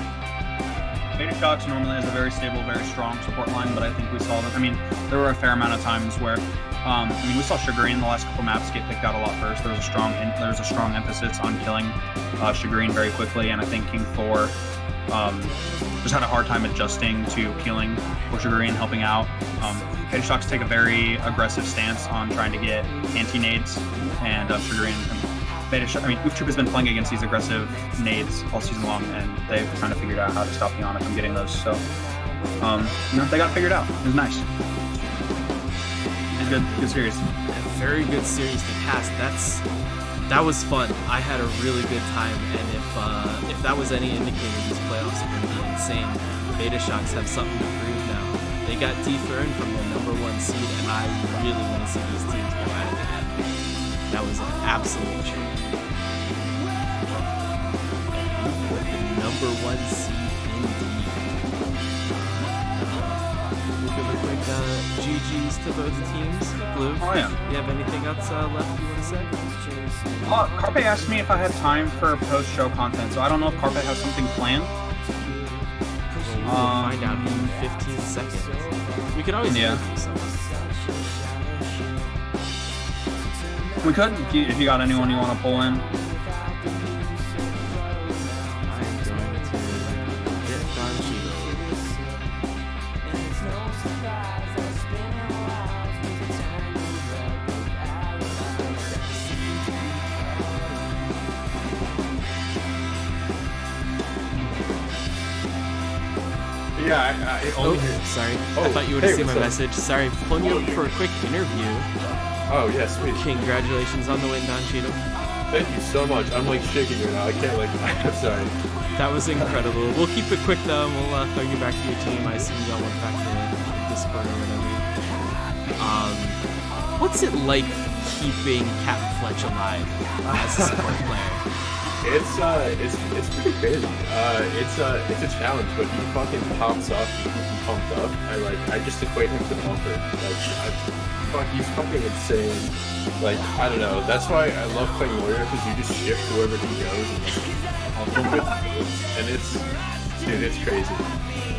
Betashocks normally has a very stable, very strong support line, but I think we saw that. I mean, there were a fair amount of times where, we saw Sugar in the last couple maps get picked out a lot first. There was a strong emphasis on killing Sugar very quickly, and I think King Thor just had a hard time adjusting to peeling for Sugar and helping out. Betashocks take a very aggressive stance on trying to get anti-nades, and Sugar Oof Troop has been playing against these aggressive nades all season long, and they've kind of figured out how to stop Yana from getting those. So, they got it figured out. It was nice. It was good series. A very good series to cast. That was fun. I had a really good time, and if that was any indicator, these playoffs are going to be insane. Betashocks have something to prove now. They got dethroned from the number 1 seed, and I really want to see these teams go at it again. That was an absolute treat. With the number 1 seed indeed. We'll give a quick GG's to both teams. Blue, Oh, yeah. you have anything else left you want to say? Carpe asked me if I had time for post-show content, so I don't know if Carpe has something planned. We'll find out in 15 seconds. We could always Yeah. interview someone. We could, if you got anyone you want to pull in. I'm going to get Don Cheadle. Yeah, I Oh, only hear. sorry. I Oh, thought you would have hey, seen my what's up? message. Sorry, pulling you up for a quick interview. Oh, yeah, sweet. Congratulations on the win, Don Cheadle. Thank you so much. I'm like shaking right now. I can't like. I'm sorry. That was incredible. We'll keep it quick though, and we'll throw you back to your team. I assume y'all went back to Discord or whatever. What's it like keeping Captain Fletch alive as a support player? It's pretty crazy. It's a challenge, but he fucking pops off. He keeps me pumped up. I just equate him to Bumper. He's fucking insane. Like, I don't know. That's why I love playing Warrior, because you just shift wherever he goes and it's crazy.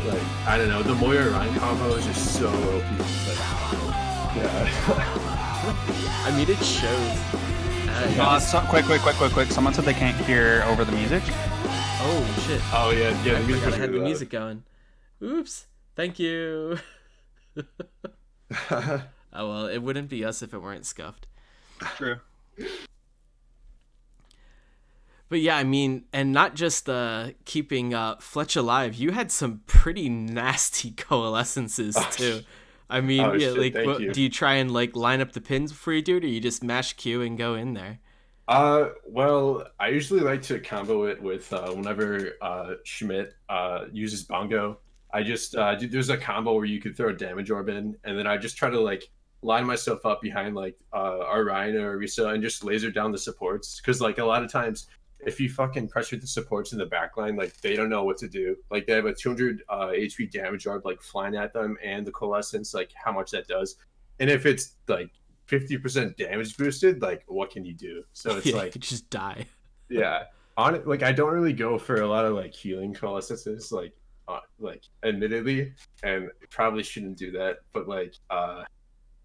Like, I don't know. The Moira Ryan combo is just so OP. Like, yeah. I mean, it shows. Quick. Someone said they can't hear over the music. Oh shit! Oh yeah. I The music forgot was I had the really music going. Oops. Thank you. loud. Oh well, it wouldn't be us if it weren't scuffed. True. But yeah, I mean, and not just keeping Fletch alive. You had some pretty nasty coalescences too. I mean, Oh, yeah, shit, like, thank you. do you try and like line up the pins before you do it, or you just mash Q and go in there? Well, I usually like to combo it with whenever Schmidt uses Bongo. I just there's a combo where you could throw a damage orb in, and then I just try to like line myself up behind like our Ryan or Risa and just laser down the supports, because like a lot of times if you fucking pressure the supports in the backline, like they don't know what to do. Like they have a 200 HP damage orb like flying at them, and the coalescence, like how much that does, and if it's like 50% damage boosted, like what can you do? So it's Yeah, like you just die. yeah, on it, like I don't really go for a lot of like healing coalescences, like admittedly, and probably shouldn't do that, but like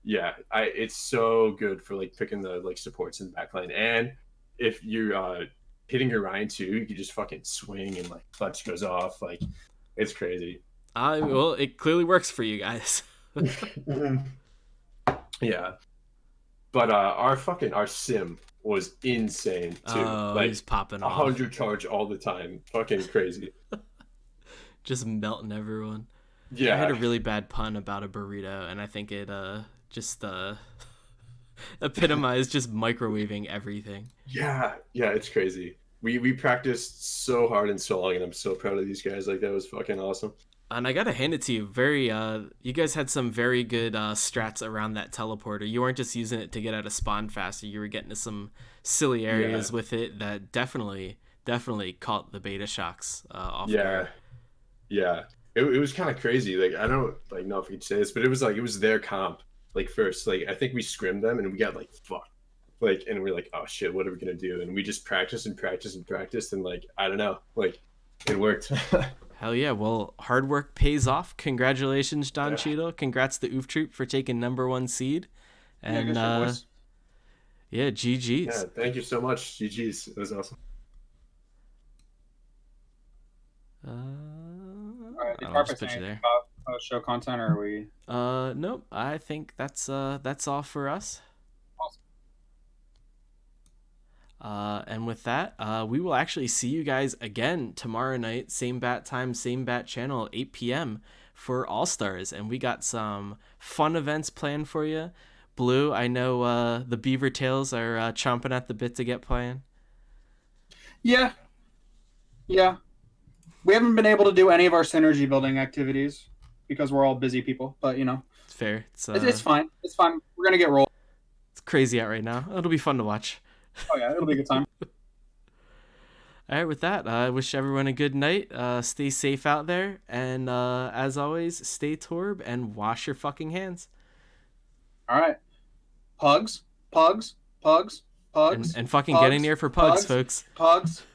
yeah, it's so good for like picking the like supports in the backline, and if you're hitting your Ryan too, you can just fucking swing and like clutch goes off, like it's crazy. Well, it clearly works for you guys. Yeah. But our sim was insane too. Oh, Like he's popping off. 100 charge all the time. Fucking crazy. Just melting everyone. Yeah. I had a really bad pun about a burrito, and I think it just epitomized just microwaving everything. Yeah, it's crazy. We practiced so hard and so long, and I'm so proud of these guys. Like, that was fucking awesome. And I gotta hand it to you. You guys had some very good strats around that teleporter. You weren't just using it to get out of spawn faster. You were getting to some silly areas with it that definitely caught the Betashocks off guard. Yeah. It was kind of crazy. Like, I don't know if you'd say this, but it was their comp. Like, first, like, I think we scrimmed them and we got like fuck. Like, and we're like, oh shit, what are we gonna do? And we just practiced and like, I don't know, like, it worked. Hell yeah. Well, hard work pays off. Congratulations, Don Cheadle. Congrats to Oof Troop for taking #1 seed. And GG's. Yeah, thank you so much. GG's. It was awesome. All right, I'll just put you there. About show content, or are we? Nope. I think that's all for us. And with that, we will actually see you guys again tomorrow night, same bat time, same bat channel, 8 p.m. for All Stars. And we got some fun events planned for you. Blue, I know the Beaver Tails are chomping at the bit to get playing. Yeah. We haven't been able to do any of our synergy building activities because we're all busy people. But it's fair. It's fine. It's fine. We're gonna get rolled. It's crazy out right now. It'll be fun to watch. Oh yeah, it'll be a good time. All right, with that, I wish everyone a good night. Stay safe out there, and as always, stay torb and wash your fucking hands. All right, pugs, and fucking get in here for pugs, folks. Pugs.